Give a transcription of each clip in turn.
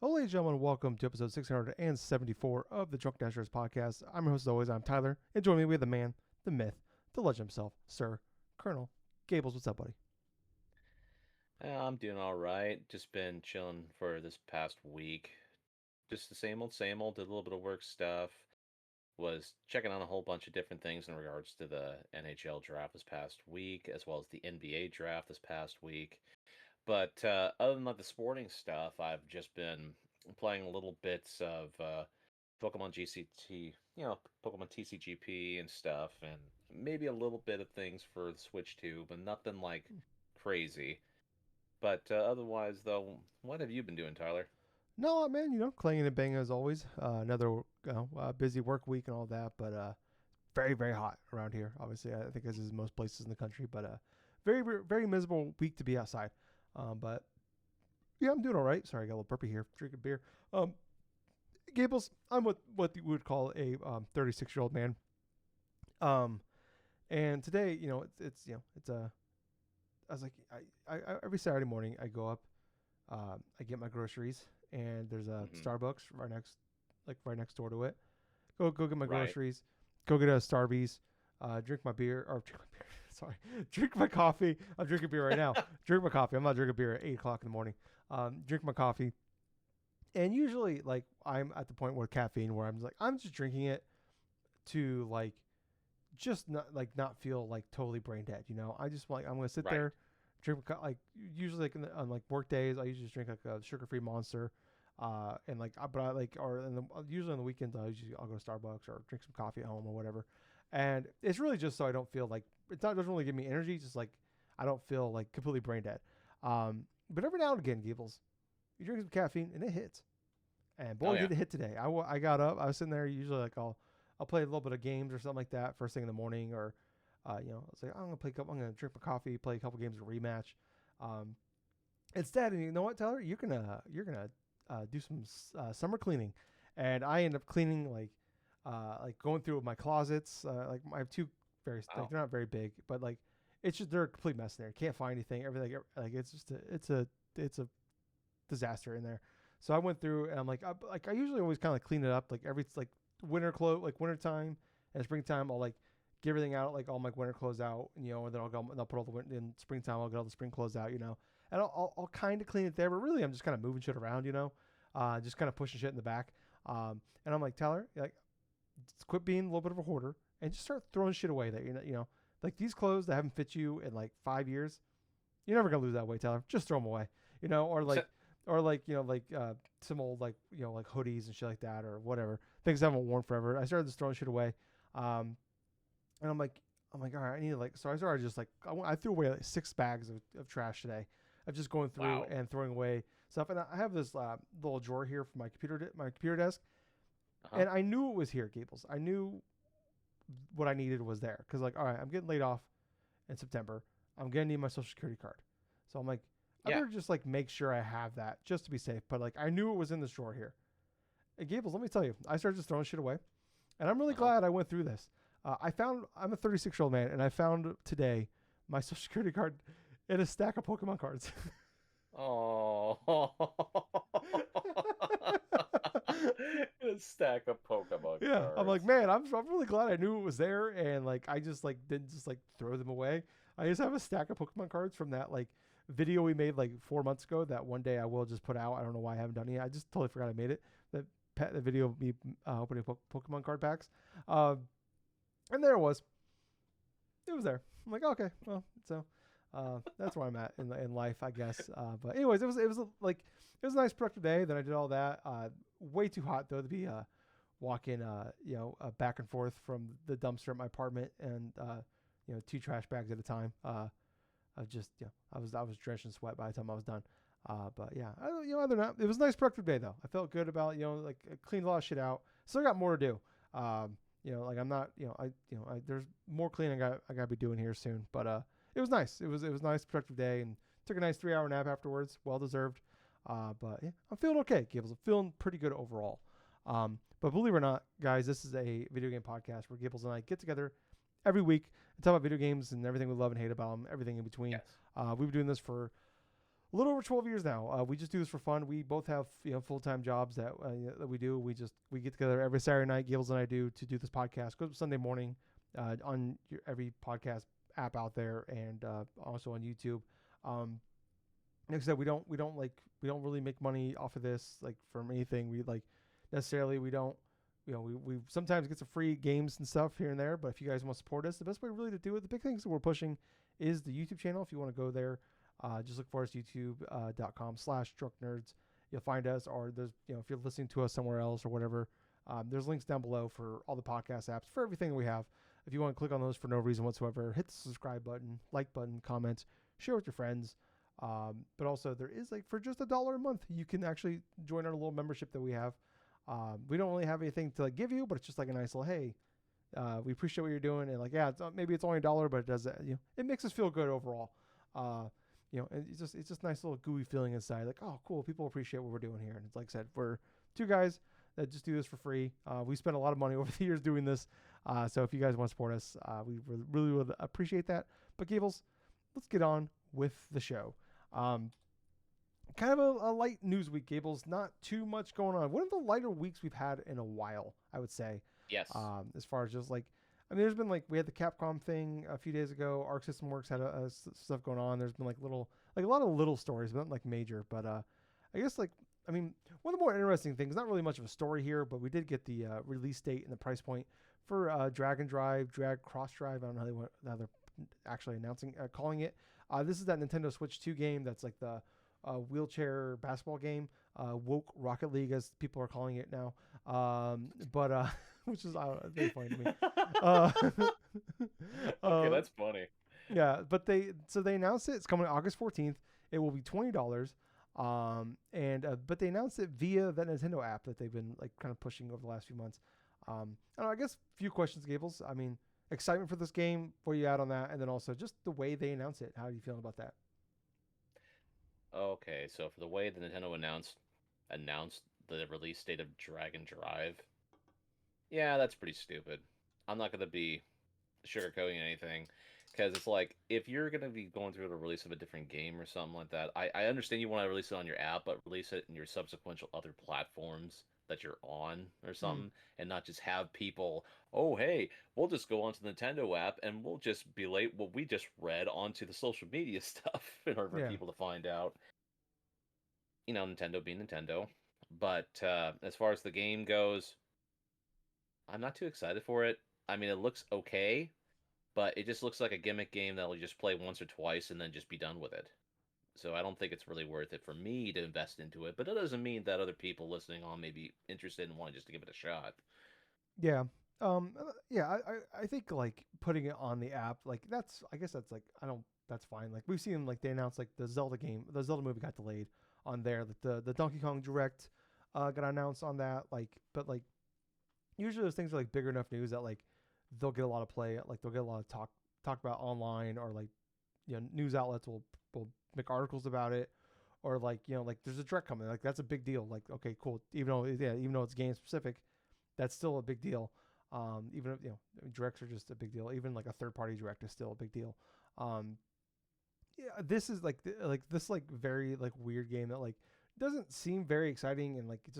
Hello, ladies and gentlemen. Welcome to episode 674 of the DrunkNerds podcast. I'm your host, as always. I'm Tyler. And joining me, we have the man, the myth, the legend himself, Sir Colonel Gables. What's up, buddy? I'm doing all right. Just been chilling for this past week. Just the same old. Did a little bit of work stuff. Was checking on a whole bunch of different things in regards to the NHL draft this past week, as well as the NBA draft this past week. But other than like the sporting stuff, I've just been playing little bits of Pokemon GCT, Pokemon TCGP and stuff, and maybe a little bit of things for the Switch too, but nothing like crazy. But otherwise, though, what have you been doing, Tyler? No, man, clanging and banging as always. Another busy work week and all that, but very, very hot around here. Obviously, I think as is most places in the country, but very, very miserable week to be outside. But yeah, I'm doing all right. Sorry, I got a little burpy here, drinking beer. Gables, I'm what you would call a 36-year-old man. Um, and today, it's a I was like, I every Saturday morning I go up, I get my groceries, and there's a Hmm. Starbucks right next door to it. Go get my Right. groceries, go get a Starbucks, drink my beer or drink my beer. Sorry, drink my coffee. I'm drinking beer right now. Drink my coffee. I'm not drinking beer at 8 o'clock in the morning. Drink my coffee, and usually like I'm at the point where caffeine where I'm just drinking it to just not feel like totally brain dead. I just like I'm gonna sit Right. there, drink like usually on like work days I usually just drink like a sugar free Monster, and but I like or usually on the weekends I'll go to Starbucks or drink some coffee at home or whatever, and it's really just so I don't feel like doesn't really give me energy. It's just like I don't feel like completely brain dead. But every now and again, Gables, you drink some caffeine and it hits. And Oh boy, did yeah. it hit today. I got up. I was sitting there. Usually, like I'll play a little bit of games or something like that first thing in the morning, or I was like, I'm gonna drink my coffee, play a couple games of rematch. Um, Instead, and you know what, Tyler, you're gonna do some summer cleaning, and I end up cleaning like going through my closets. Like I have two very like Wow. they're not very big, but like it's just they're a complete mess in there. Can't find anything. Everything like it's a disaster in there. So I went through and I'm like I usually always kind of clean it up like every like winter time and springtime I'll like get everything out like all my winter clothes out and then I'll put all the winter in springtime I'll get all the spring clothes out and I'll kind of clean it there but really I'm just kind of moving shit around just kind of pushing shit in the back and I'm like Tyler like just quit being a little bit of a hoarder and just start throwing shit away that like these clothes that haven't fit you in like 5 years you're never gonna lose that weight, Tyler. Just throw them away, So, or some old like hoodies and shit like that, or whatever things I haven't worn forever. I started just throwing shit away, and I'm like, all right, I need to like. So I started just like I threw away like 6 bags of trash today, of just going through wow. and throwing away stuff. And I have this little drawer here for my computer desk, Uh-huh. and I knew it was here, Gables. I knew what I needed was there because like, all right, I'm getting laid off in September. I'm gonna need my social security card. So I'm like, I Yeah. better just like make sure I have that just to be safe. But like I knew it was in this drawer here. And Gables, let me tell you, I started just throwing shit away, and I'm really Uh-huh. glad I went through this. I'm a 36-year-old man, and I found today my social security card in a stack of Pokemon cards. Oh. A stack of Pokemon Yeah, I'm like, cards. man, I'm really glad I knew it was there, and like I just like didn't just like throw them away. I just have a stack of Pokemon cards from that like video we made like 4 months ago. That one day I will just put out. I don't know why I haven't done it yet. I just totally forgot I made it. The video of me opening Pokemon card packs, and there it was. It was there. I'm like, okay, well, so that's where I'm at in life, I guess. But anyways, it was a nice productive day. Then I did all that. Way too hot though to be walking, back and forth from the dumpster at my apartment and 2 trash bags at a time. I just, I was drenched in sweat by the time I was done. But yeah, other than that, it was a nice productive day though. I felt good about, like I cleaned a lot of shit out. Still got more to do. Like I'm not, there's more cleaning I got to be doing here soon. But it was nice. It was a nice productive day and took a nice 3 hour nap afterwards. Well deserved. But yeah, I'm feeling okay, Gibbs. I'm feeling pretty good overall. But believe it or not, guys, this is a video game podcast where Gibbles and I get together every week and talk about video games and everything we love and hate about them, everything in between. Yes. We've been doing this for a little over 12 years now. We just do this for fun. We both have full-time jobs that we do. We get together every Saturday night. Gables and I do to do this podcast. Goes Sunday morning on every podcast app out there, and also on YouTube. Like I said, we don't really make money off of this like from anything. We like necessarily we don't. We sometimes get some free games and stuff here and there, but if you guys want to support us, the best way really to do it, the big things that we're pushing is the YouTube channel. If you want to go there, just look for us, youtube.com/DrunkNerds. You'll find us, or there's, if you're listening to us somewhere else or whatever, there's links down below for all the podcast apps, for everything that we have. If you want to click on those for no reason whatsoever, hit the subscribe button, like button, comment, share with your friends. But also there is like for just $1 a month, you can actually join our little membership that we have. We don't really have anything to like give you, but it's just like a nice little, hey, we appreciate what you're doing. And like, yeah, maybe it's only $1, but it does that. It makes us feel good overall. And it's just nice little gooey feeling inside. Like, oh, cool. People appreciate what we're doing here. And it's like I said, we're two guys that just do this for free. We spend a lot of money over the years doing this. So if you guys want to support us, we really would appreciate that. But Gables, let's get on with the show. Kind of a light news week, Gables. Not too much going on. One of the lighter weeks we've had in a while, I would say. Yes. As far as just like, I mean, there's been like, we had the Capcom thing a few days ago. Arc System Works had stuff going on. There's been like a lot of little stories, but not like major. But I guess like, I mean, one of the more interesting things, not really much of a story here, but we did get the release date and the price point for Drag Cross Drive. I don't know how they're actually calling it. This is that Nintendo Switch 2 game that's like the wheelchair basketball game, woke Rocket League as people are calling it now, but which is very funny to me. Okay, that's funny. Yeah, but they announced it. It's coming August 14th. It will be $20. But they announced it via that Nintendo app that they've been like kind of pushing over the last few months. I guess a few questions, Gables. I mean, excitement for this game. Where you at on that? And then also just the way they announce it. How are you feeling about that? Okay, so for the way the Nintendo announced the release date of Dragon Drive, yeah, that's pretty stupid. I'm not gonna be sugarcoating anything, because it's like if you're gonna be going through the release of a different game or something like that, I understand you want to release it on your app, but release it in your subsequent other platforms that you're on or something, and not just have people, oh hey, we'll just go onto the Nintendo app and we'll just be late what we just read onto the social media stuff in order for Yeah. people to find out. Nintendo being Nintendo. But as far as the game goes, I'm not too excited for it. I mean, it looks okay, but it just looks like a gimmick game that will just play once or twice and then just be done with it. So I don't think it's really worth it for me to invest into it. But that doesn't mean that other people listening on may be interested and want just to give it a shot. Yeah. Yeah, I think like putting it on the app, like I guess that's like, that's fine. Like we've seen like they announced like the Zelda movie got delayed on there. Like the Donkey Kong Direct got announced on that. Like, but like usually those things are like bigger enough news that like they'll get a lot of play. Like they'll get a lot of talk about online, or like news outlets will make articles about it, or like like there's a direct coming. Like that's a big deal. Like okay, cool. Even though it's game specific, that's still a big deal. Even if directs are just a big deal. Even like a third party direct is still a big deal. Yeah, this is like this like very like weird game that like doesn't seem very exciting, and like it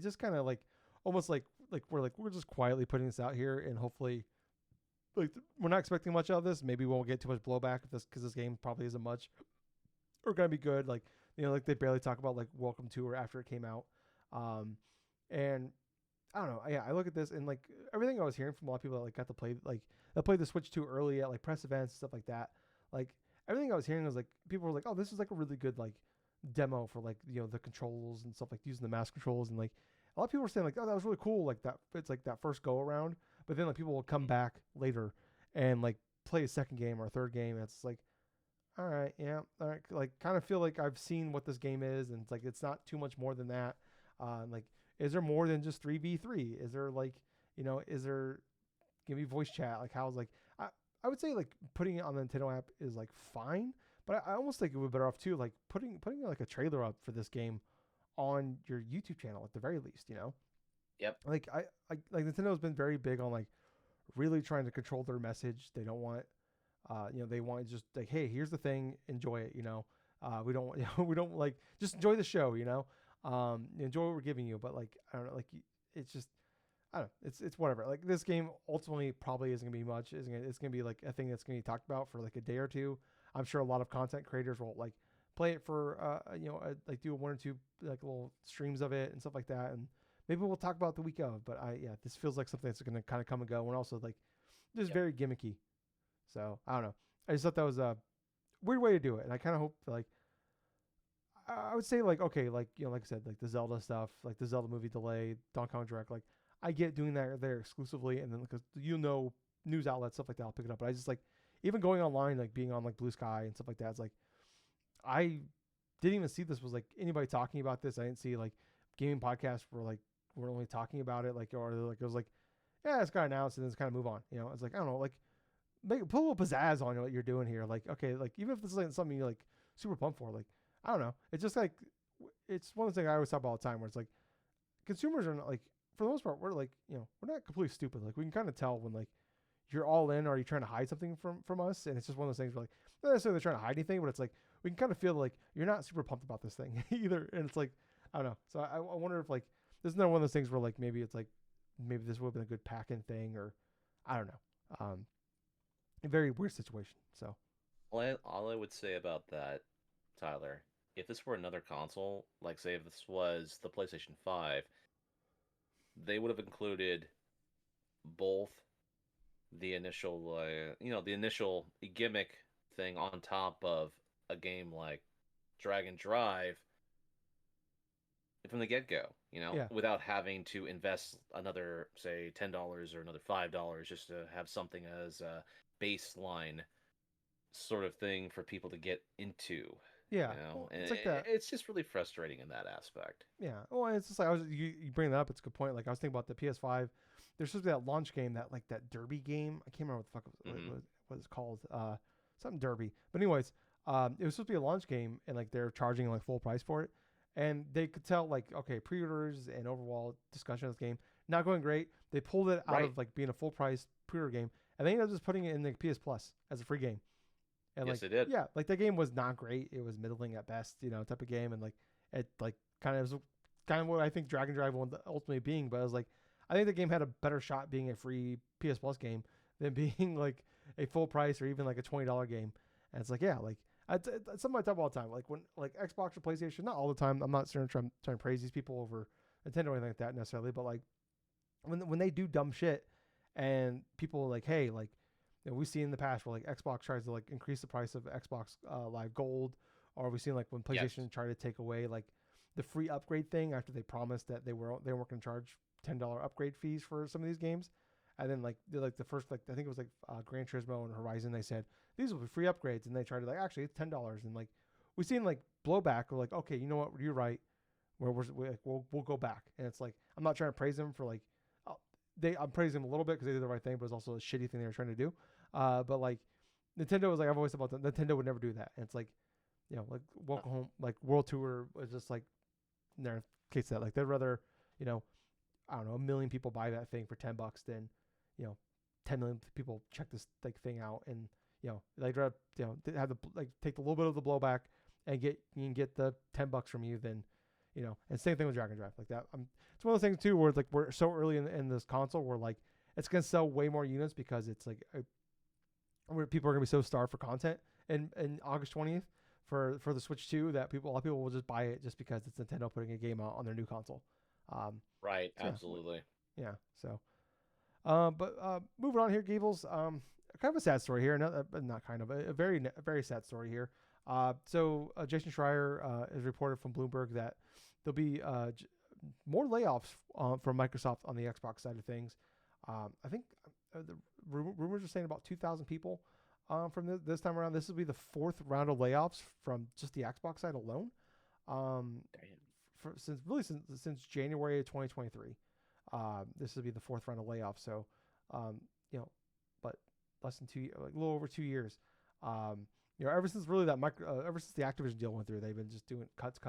just kind of like almost like we're just quietly putting this out here, and hopefully like we're not expecting much out of this. Maybe we won't get too much blowback if because this game probably isn't much or gonna be good. Like like they barely talk about like Welcome to or after it came out. And I don't know. Yeah, I look at this and like everything I was hearing from a lot of people that like got to play like that played the Switch 2 early at like press events and stuff like that. Like everything I was hearing was like people were like, "Oh, this is like a really good like demo for like the controls and stuff, like using the mouse controls." And like a lot of people were saying like, "Oh, that was really cool." Like that it's like that first go around, but then like people will come back later and like play a second game or a third game, and it's like, all right, yeah, all right, like kind of feel like I've seen what this game is, and it's like it's not too much more than that. Like, is there more than just 3v3? Is there like, is there give me voice chat? Like, how's like I would say like putting it on the Nintendo app is like fine, but I almost think it would be better off too, like putting like a trailer up for this game on your YouTube channel at the very least. Yep. Like I like Nintendo's been very big on like really trying to control their message. They don't want, they want just like, hey, here's the thing, enjoy it. We don't we don't like just enjoy the show, enjoy what we're giving you. But like I don't know, like it's just I don't know, it's whatever. Like this game ultimately probably isn't gonna be much. It's gonna be like a thing that's gonna be talked about for like a day or two. I'm sure a lot of content creators will like play it for like do one or two like little streams of it and stuff like that, and maybe we'll talk about the week of. But this feels like something that's gonna kind of come and go, and also like just Yep. very gimmicky. So I don't know. I just thought that was a weird way to do it, and I kind of hope like I would say like okay, like like I said, like the Zelda stuff, like the Zelda movie delay, Donkey Kong Direct, like I get doing that there exclusively, and then because news outlets stuff like that, I'll pick it up. But I just like even going online, like being on like Blue Sky and stuff like that, it's like I didn't even see this was like anybody talking about this. I didn't see like gaming podcasts were only talking about it like or like it was like yeah it's got announced and then it's kind of move on. It's like I don't know like put a little pizzazz on what you're doing here. Like okay like even if this isn't something you're like super pumped for like I don't know. It's just like it's one of the things I always talk about all the time where it's like consumers are not like for the most part we're like we're not completely stupid. Like we can kind of tell when like you're all in or you're trying to hide something from us, and it's just one of those things where like not necessarily they're trying to hide anything, but it's like we can kind of feel like you're not super pumped about this thing either, and it's like I don't know. So I wonder if like this is not one of those things where like maybe it's like maybe this would have been a good pack-in thing or I don't know. A very weird situation. So All I would say about that, Tyler, if this were another console, like say if this was the PlayStation 5, they would have included both the initial gimmick thing on top of a game like Drag and Drive from the get-go, yeah, without having to invest another, say, $10 or another $5 just to have something as a baseline sort of thing for people to get into, yeah. Well, and it's like that. it's just really frustrating in that aspect. Yeah. Well, it's just like you bring that up. It's a good point. Like I was thinking about the PS5. There's supposed to be that launch game that Derby game. I can't remember what the fuck Hmm. what it's called. Something Derby. But anyways, it was supposed to be a launch game, and like they're charging like full price for it, and they could tell like okay, pre-orders and overall discussion of this game not going great. They pulled it out Right. of like being a full price pre-order game, and they ended up just putting it in the PS Plus as a free game. And Yes, like they did. yeah, like that game was not great. It was middling at best, type of game, and like it like kind of was kind of what I think Dragon Drive would ultimately being. But I was like, I think the game had a better shot being a free PS Plus game than being like a full price or even like a $20 game. And it's like yeah, like it's something I talk about all the time. Like when like Xbox or PlayStation, not all the time. I'm not trying to praise these people over Nintendo or anything like that necessarily, but like when they do dumb shit and people are like hey like we've seen in the past where like Xbox tries to like increase the price of Xbox Live Gold, or we've seen like when Yes. PlayStation tried to take away like the free upgrade thing after they promised that they weren't going to charge $10 upgrade fees for some of these games, and then like the first like I think it was like Gran Turismo and Horizon they said these will be free upgrades, and they tried to like actually it's $10, and like we've seen like blowback. We're like okay you know what you're right, we'll go back, and it's like I'm not trying to praise them for like I'm praising them a little bit because they did the right thing, but it's also a shitty thing they were trying to do. But like Nintendo was like I've always thought about Nintendo would never do that. And it's like like Welcome Home, like World Tour was just like in their case that like they'd rather you know I don't know a million people buy that thing for $10 than 10 million people check this like thing out, and they'd rather have the like take a little bit of the blowback and get the $10 from you than and same thing with Dragon Drive like that. It's one of those things too where it's like we're so early in this console where like it's gonna sell way more units because it's like where people are gonna be so starved for content in August 20th for the Switch 2 that a lot of people will just buy it just because it's Nintendo putting a game out on their new console. Right. So Absolutely. yeah. So but moving on here, Gables. Kind of a sad story here. Not kind of a very sad story here. Jason Schreier is reported from Bloomberg that there'll be more layoffs from Microsoft on the Xbox side of things. I think the rumors are saying about 2,000 people from this time around. This will be the fourth round of layoffs from just the Xbox side alone. Um, Damn. since January of 2023. This will be the fourth round of layoffs. So, um, but less than like a little over 2 years. Ever since really ever since the Activision deal went through, they've been just doing cuts.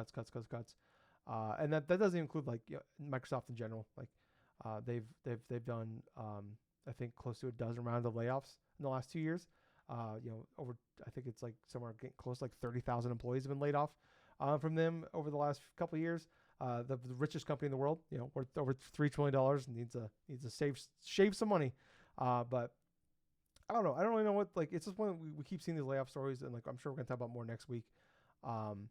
And that doesn't include like Microsoft in general. Like, they've done I think close to a dozen rounds of layoffs in the last 2 years. Over I think it's like somewhere getting close to like 30,000 employees have been laid off from them over the last couple of years. The richest company in the world, worth over $3 trillion, needs to shave some money. But I don't know. I don't really know what, like, it's just when we keep seeing these layoff stories, and like I'm sure we're gonna talk about more next week. Um,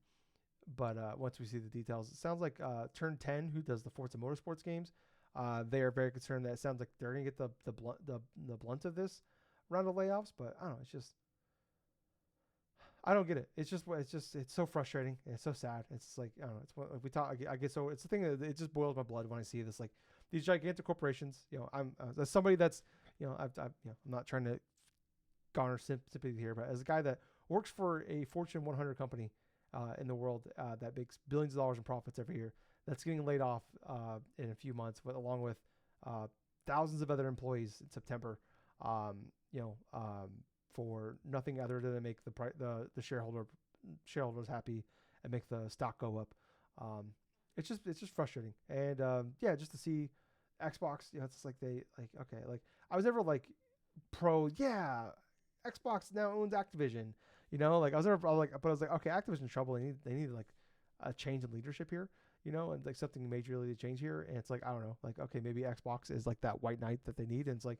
but once we see the details, it sounds like Turn 10, who does the Forza Motorsports games, they are very concerned that it sounds like they're gonna get the blunt of this round of layoffs. But I don't know. It's just I don't get it. It's so frustrating. And it's so sad. It's like I don't know. It's what like we talk. I get so it's the thing that it just boils my blood when I see this. Like these gigantic corporations. I'm as somebody that's I'm not trying to garner sympathy here, but as a guy that works for a Fortune 100 company in the world that makes billions of dollars in profits every year, that's getting laid off in a few months, but along with thousands of other employees in September, um, you know, um, for nothing other than to make the shareholders happy and make the stock go up. Um, it's just frustrating, and yeah, just to see Xbox, it's just like they like okay, like I was never like pro, yeah, Xbox now owns Activision. Like but I was like, okay, Activision's trouble. They need like a change in leadership here. And like something majorly to change here. And it's like I don't know, like okay, maybe Xbox is like that white knight that they need. And it's like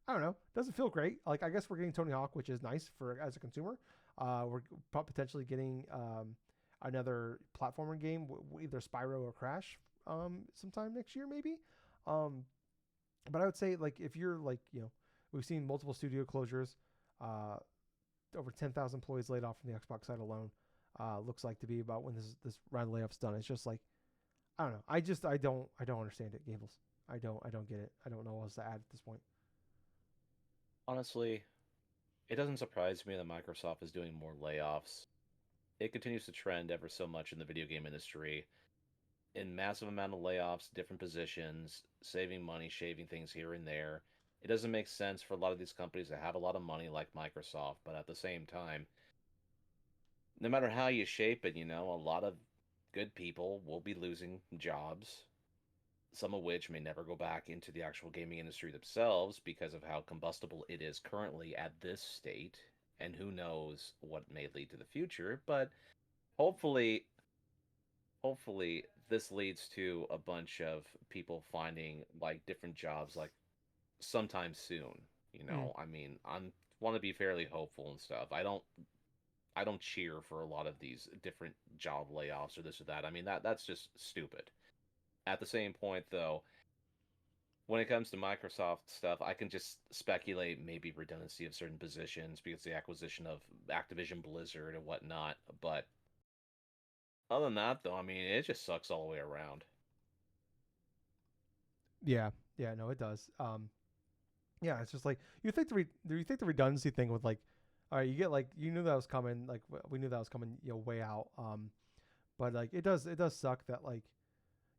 I don't know, doesn't feel great. Like I guess we're getting Tony Hawk, which is nice for as a consumer. We're potentially getting another platformer game, either Spyro or Crash, sometime next year maybe. Um, but I would say like if you're like we've seen multiple studio closures. Uh, Over 10,000 employees laid off from the Xbox side alone. Looks like to be about when this round of layoffs done. It's just like I don't know. I don't understand it, Gables. I don't get it. I don't know what else to add at this point. Honestly, it doesn't surprise me that Microsoft is doing more layoffs. It continues to trend ever so much in the video game industry in massive amount of layoffs, different positions, saving money, shaving things here and there. It doesn't make sense for a lot of these companies that have a lot of money like Microsoft, but at the same time, no matter how you shape it, a lot of good people will be losing jobs, some of which may never go back into the actual gaming industry themselves because of how combustible it is currently at this state, and who knows what may lead to the future, but hopefully hopefully this leads to a bunch of people finding like different jobs like sometime soon. Mm. I mean, I'm want to be fairly hopeful and stuff. I don't cheer for a lot of these different job layoffs or this or that. I mean, that's just stupid. At the same point though, when it comes to Microsoft stuff, I can just speculate maybe redundancy of certain positions because the acquisition of Activision Blizzard and whatnot. But other than that, though, I mean, it just sucks all the way around. Yeah, yeah, no, it does. Yeah, it's just like you think the redundancy thing with like, all right, you get like you knew that was coming, like we knew that was coming, way out. But like it does suck that like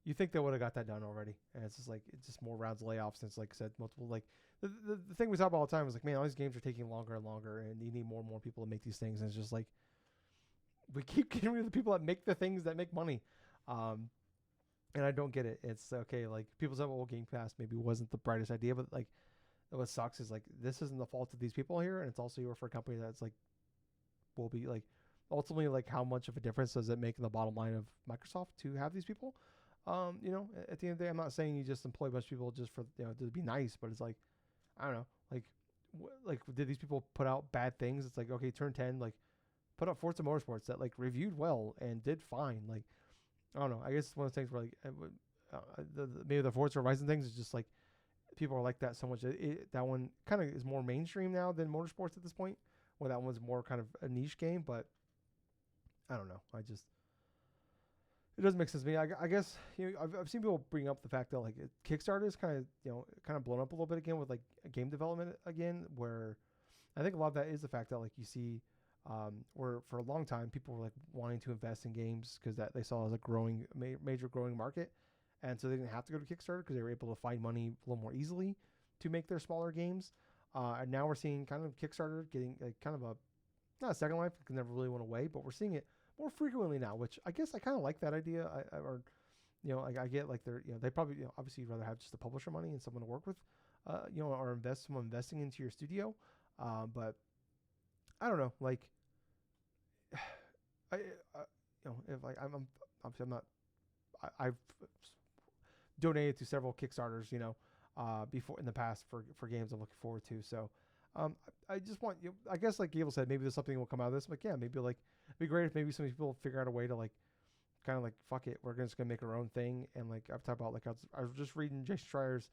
you think they would have got that done already, and it's just like it's just more rounds of layoffs. And it's like I said, multiple like the thing we talk about all the time is like, man, all these games are taking longer and longer, and you need more and more people to make these things. And it's just like we keep getting rid of the people that make the things that make money. Um, and I don't get it. It's okay, like people say, well, Game Pass maybe wasn't the brightest idea, but like what sucks is like this isn't the fault of these people here, and it's also your for a company that's like will be like ultimately like how much of a difference does it make in the bottom line of Microsoft to have these people? At the end of the day, I'm not saying you just employ a bunch of people just for to be nice, but it's like I don't know, like like did these people put out bad things? It's like okay, Turn 10 like put out Forza Motorsports that like reviewed well and did fine. Like I don't know. I guess it's one of those things where like maybe the Forza Horizon things is just like people are like that so much. That one kind of is more mainstream now than motorsports at this point. Where that one's more kind of a niche game, but I don't know. It doesn't make sense to me. I guess I've seen people bring up the fact that like Kickstarter is kind of blown up a little bit again with like game development again, where I think a lot of that is the fact that like you see, where for a long time people were like wanting to invest in games because that they saw as a growing major growing market, and so they didn't have to go to Kickstarter because they were able to find money a little more easily to make their smaller games. And now we're seeing kind of Kickstarter getting like kind of a not a second life because it never really went away, but we're seeing it more frequently now, which I guess I kind of like that idea. Or like I get like they're they probably obviously you'd rather have just the publisher money and someone to work with, or someone investing into your studio, but I don't know, like I if like I'm obviously I'm not I've donated to several Kickstarters, before in the past for games I'm looking forward to. So, I just want you. I guess like Gable said, maybe there's something will come out of this. I'm like, yeah, maybe like it'd be great if maybe some people figure out a way to like kind of like fuck it, we're just gonna make our own thing. And like I've talked about, like I was just reading Jason Schreier's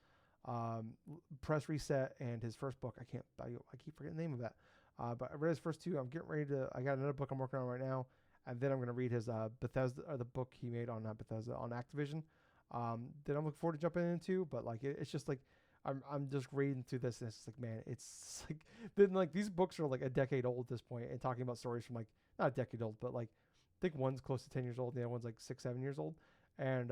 press reset and his first book. I keep forgetting the name of that. But I read his first two. I'm getting ready to. I got another book I'm working on right now, and then I'm gonna read his Bethesda, or the book he made on not Bethesda, on Activision. That I'm looking forward to jumping into. But like it's just like I'm just reading through this, and it's like, man, it's like then like these books are like a decade old at this point, and talking about stories from like not a decade old, but like I think one's close to 10 years old, and the other one's like 6, 7 years old, and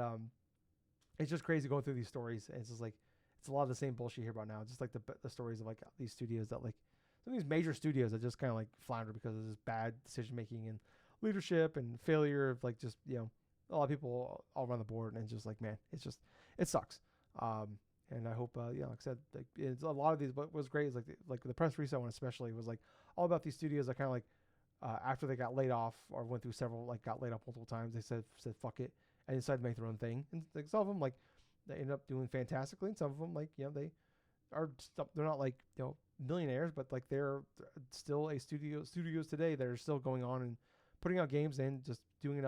it's just crazy going through these stories, and it's just like it's a lot of the same bullshit you hear about now. Just like the stories of like these studios that like some of these major studios that just kind of like flounder because of this bad decision making and leadership and failure of like just a lot of people all around the board, and it's just like, man, it sucks. And I hope like I said, like it's a lot of these. What was great is like the press reset one especially was like all about these studios that kind of like after they got laid off or went through several, like got laid off multiple times, they said fuck it and decided to make their own thing. And like some of them like they ended up doing fantastically, and some of them like they are they're not like millionaires, but like they're still a studios today that are still going on and putting out games and just doing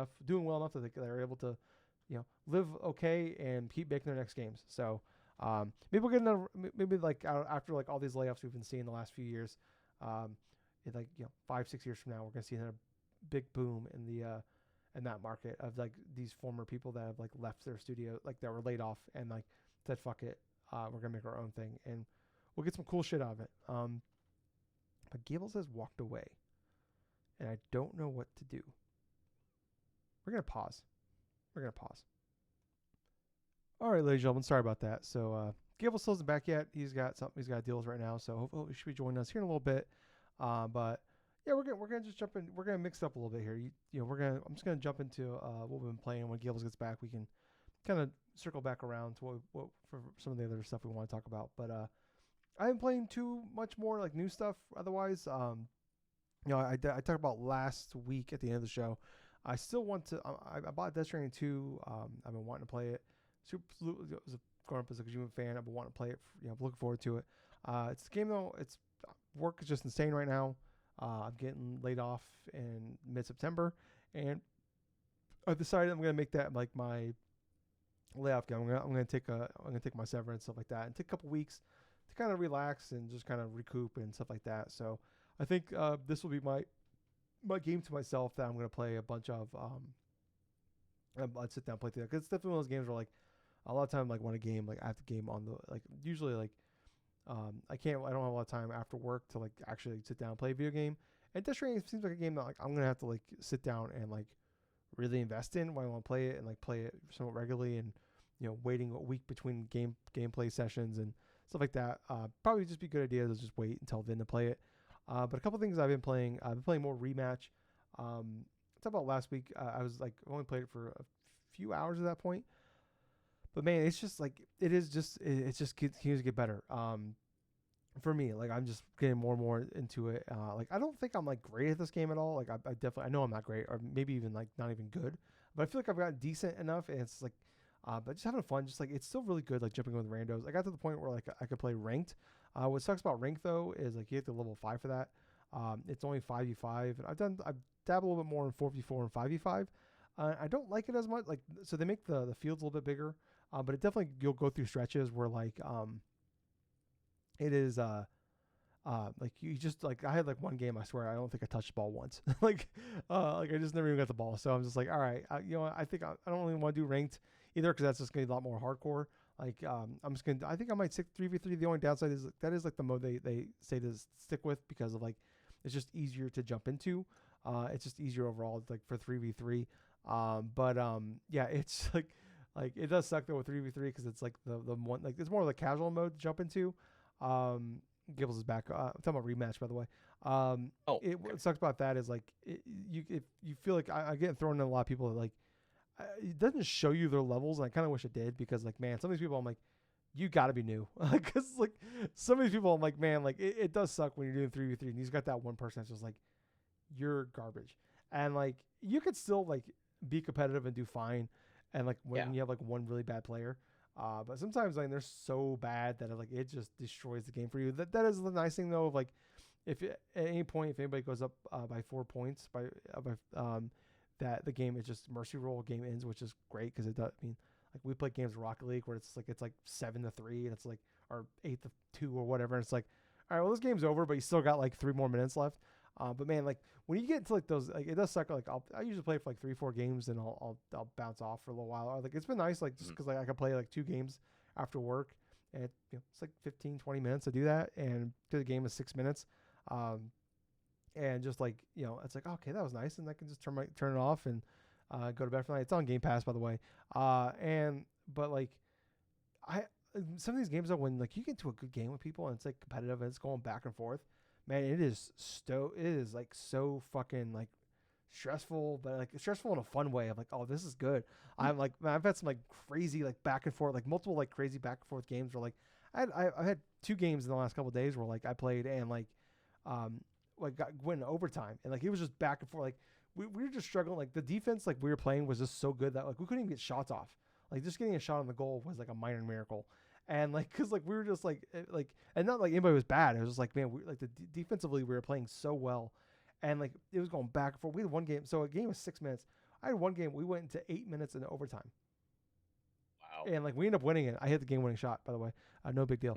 well enough that they're able to live okay and keep making their next games. So maybe we'll get another, maybe like after like all these layoffs we've been seeing the last few years, like 5, 6 years from now, we're gonna see another big boom in that market of like these former people that have like left their studio, like that were laid off and like said fuck it, we're gonna make our own thing, and we'll get some cool shit out of it. But Gables has walked away, and I don't know what to do. We're gonna pause. All right, ladies and gentlemen, sorry about that. So Gables still isn't back yet. He's got something he's got to deal with right now. So hopefully he should be joining us here in a little bit. But yeah, we're gonna just jump in. We're gonna mix it up a little bit here. I'm just gonna jump into what we've been playing. When Gables gets back, we can kind of circle back around to what for some of the other stuff we want to talk about. But I haven't playing too much more like new stuff. Otherwise, I talked about last week at the end of the show. I still want to. I bought Death Stranding 2. I've been wanting to play it. Super it was growing up as a Kojima fan. I've been wanting to play it. I'm looking forward to it. It's a game though. It's work is just insane right now. I'm getting laid off in mid-September, and I decided I'm gonna make that like my layoff game. I'm gonna take my severance, stuff like that, and take a couple weeks to kind of relax and just kind of recoup and stuff like that. So I think this will be my game to myself that I'm gonna play a bunch of. I'd sit down and play through that, because it's definitely one of those games where like a lot of time like when a game like I have to game on the like usually like I don't have a lot of time after work to like actually sit down and play a video game. And Death Stranding seems like a game that like I'm gonna have to like sit down and like really invest in when I want to play it, and like play it somewhat regularly, and waiting a week between gameplay sessions and stuff like that. Probably just be a good idea to just wait until then to play it. But a couple things I've been playing more Rematch. Talked about last week. I was like only played it for a few hours at that point. But man, it's just like it just continues to get better. For me, like I'm just getting more and more into it. Like I don't think I'm like great at this game at all. Like I definitely, I know I'm not great, or maybe even like not even good. But I feel like I've gotten decent enough, and it's like, but just having fun. Just like it's still really good. Like jumping with randos. I got to the point where like I could play ranked. What sucks about ranked though is like you have to level 5 for that. It's only 5v5, and I've dabbled a little bit more in 4v4 and 5v5. I don't like it as much. Like so they make the fields a little bit bigger. But it definitely, you'll go through stretches where like it is like you just like I had like one game, I swear I don't think I touched the ball once. like I just never even got the ball. So I'm just like, all right, I think I don't really want to do ranked either, because that's just gonna be a lot more hardcore. Like I think I might stick 3v3. The only downside is that is like the mode they say to stick with, because of like it's just easier to jump into. It's just easier overall like for 3v3. Yeah, it's like it does suck though with 3v3, because it's like the one, like it's more of the casual mode to jump into. Gables is back. I'm talking about Rematch, by the way. What sucks about that is like if you feel like I get thrown in a lot of people that like it doesn't show you their levels, and I kind of wish it did, because like man, some of these people I'm like you got to be new. Because like some of these people, I'm like, man, like it does suck when you're doing 3v3 and he's got that one person that's just like, you're garbage. And like you could still like be competitive and do fine. And like Yeah. when you have like one really bad player. But sometimes like they're so bad that like it just destroys the game for you. That is the nice thing though of like if at any point if anybody goes up by 4 points that the game is just mercy roll game ends, which is great because it does. I mean, like we play games of Rocket League where it's like 7-3 and it's like or 8-2 or whatever. And it's like, all right, well this game's over, but you still got like 3 more minutes left. But man, like when you get into like those, like it does suck. Like I usually play for like 3-4 games, and I'll bounce off for a little while. Or, like it's been nice, like just because like I can play like 2 games after work, and it's like 15-20 minutes to do that, and the game is 6 minutes, and just like it's like okay, that was nice, and I can just turn it off and go to bed for the night. It's on Game Pass, by the way, but like I some of these games are when like you get into a good game with people and it's like competitive and it's going back and forth. Man, it is like so fucking like stressful, but like stressful in a fun way. I'm like, oh, this is good. I'm like, man, I've had some like crazy like back and forth, like multiple like crazy back and forth games where like I've had 2 games in the last couple of days where like I played and went in overtime and like it was just back and forth. Like we were just struggling. Like the defense like we were playing was just so good that like we couldn't even get shots off. Like just getting a shot on the goal was like a minor miracle. And like, cause like we were just like, and not like anybody was bad. It was just like, man, like defensively we were playing so well, and like it was going back and forth. We had one game, so a game was 6 minutes. I had one game. We went into 8 minutes into overtime. Wow. And like we ended up winning it. I hit the game-winning shot, by the way. No big deal.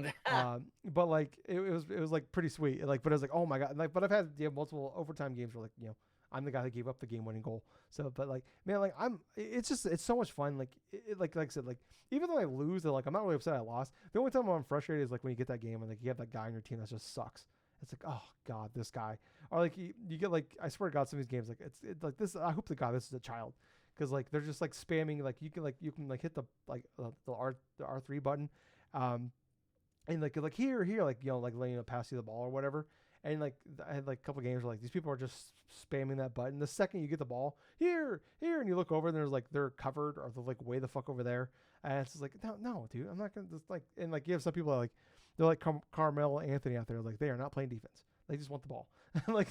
But like it was like pretty sweet. Like, but I was like, oh my god. Like, but I've had multiple overtime games where like I'm the guy that gave up the game-winning goal. So, but like, man, like it's so much fun. Like, like I said, like even though I lose, like I'm not really upset I lost. The only time I'm frustrated is like when you get that game and like you have that guy on your team that just sucks. It's like, oh god, this guy. Or like you get like, I swear to God, some of these games like it's like this. I hope to God this is a child. Because like they're just like spamming, like you can hit the R3 button, and like here like like letting pass you the ball or whatever. And like I had like a couple of games where like these people are just spamming that button. The second you get the ball here, and you look over and there's like they're covered or they're like way the fuck over there. And it's just like no, dude, I'm not gonna just like. And like you have some people that, like they're like Carmelo Anthony out there, like they are not playing defense. They just want the ball. Like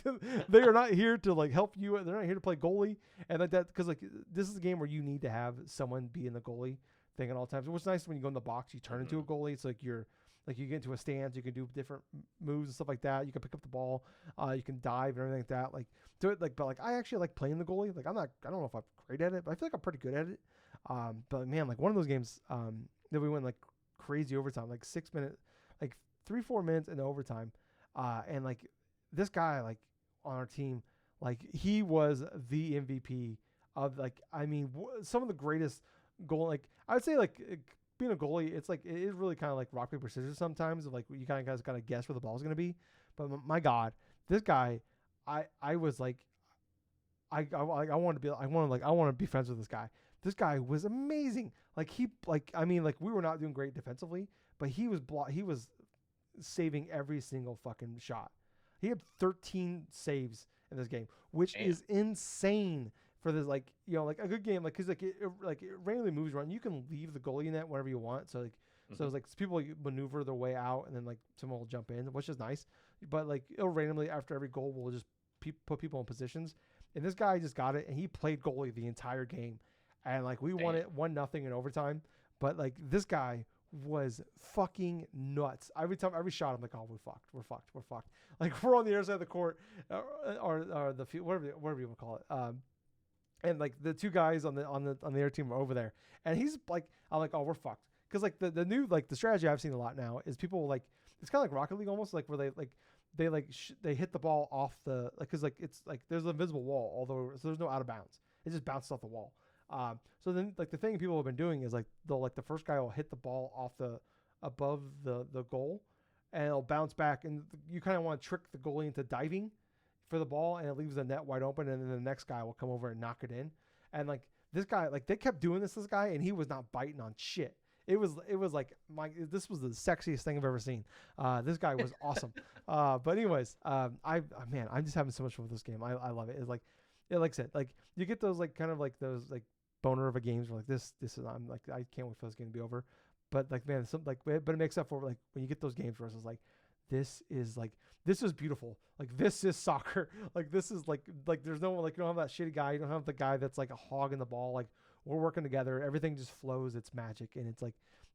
they are not here to like help you. They're not here to play goalie. And like that, because like this is a game where you need to have someone be in the goalie thing at all times. What's nice when you go in the box, you turn into a goalie. It's like you get into a stance, you can do different moves and stuff like that. You can pick up the ball, you can dive and everything like that. Like do it like, but like I actually like playing the goalie. Like I don't know if I'm great at it, but I feel like I'm pretty good at it. But man, like one of those games that we went like crazy overtime, like 6 minutes, like 3-4 minutes into overtime, and like this guy like on our team, like he was the MVP of like some of the greatest goal. Like I would say like being a goalie, it's like it is really kind of like rock paper scissors sometimes. Of like you kind of guys got to guess where the ball's gonna be. But my God, this guy, I was like, I want to be friends with this guy. This guy was amazing. Like we were not doing great defensively, but he was saving every single fucking shot. He had 13 saves in this game, which is insane for this like like a good game, like because it randomly moves around. You can leave the goalie net whenever you want, so like so it's like people maneuver their way out and then like someone will jump in, which is nice. But like it'll randomly after every goal will just put people in positions, and this guy just got it and he played goalie the entire game, and like we won it 1-0 in overtime. But like this guy was fucking nuts. Every shot, I'm like, oh, we're fucked. Like we're on the other side of the court, or the field, whatever you want to call it. And like the 2 guys on the other team are over there, and he's like, I'm like, oh, we're fucked. Because like the new like the strategy I've seen a lot now is people like it's kind of like Rocket League almost, like where they hit the ball off the because like it's like there's an invisible wall, although so there's no out of bounds. It just bounces off the wall. So then like the thing people have been doing is like they'll like the first guy will hit the ball off above the goal, and it'll bounce back, and you kind of want to trick the goalie into diving for the ball, and it leaves the net wide open, and then the next guy will come over and knock it in. And like this guy, like they kept doing this guy, and he was not biting on shit. It was like this was the sexiest thing I've ever seen. This guy was awesome. But anyways, I'm just having so much fun with this game. I love it. It's like I said, like you get those like kind of like those like boner of a games where like this is I'm like I can't wait for this game to be over. but like man, some like but it makes up for like when you get those games where it's like this is like this is beautiful. Like this is soccer. Like this is like there's no like you don't have that shitty guy. You don't have the guy that's like a hog in the ball. Like we're working together. Everything just flows. It's magic, and it's like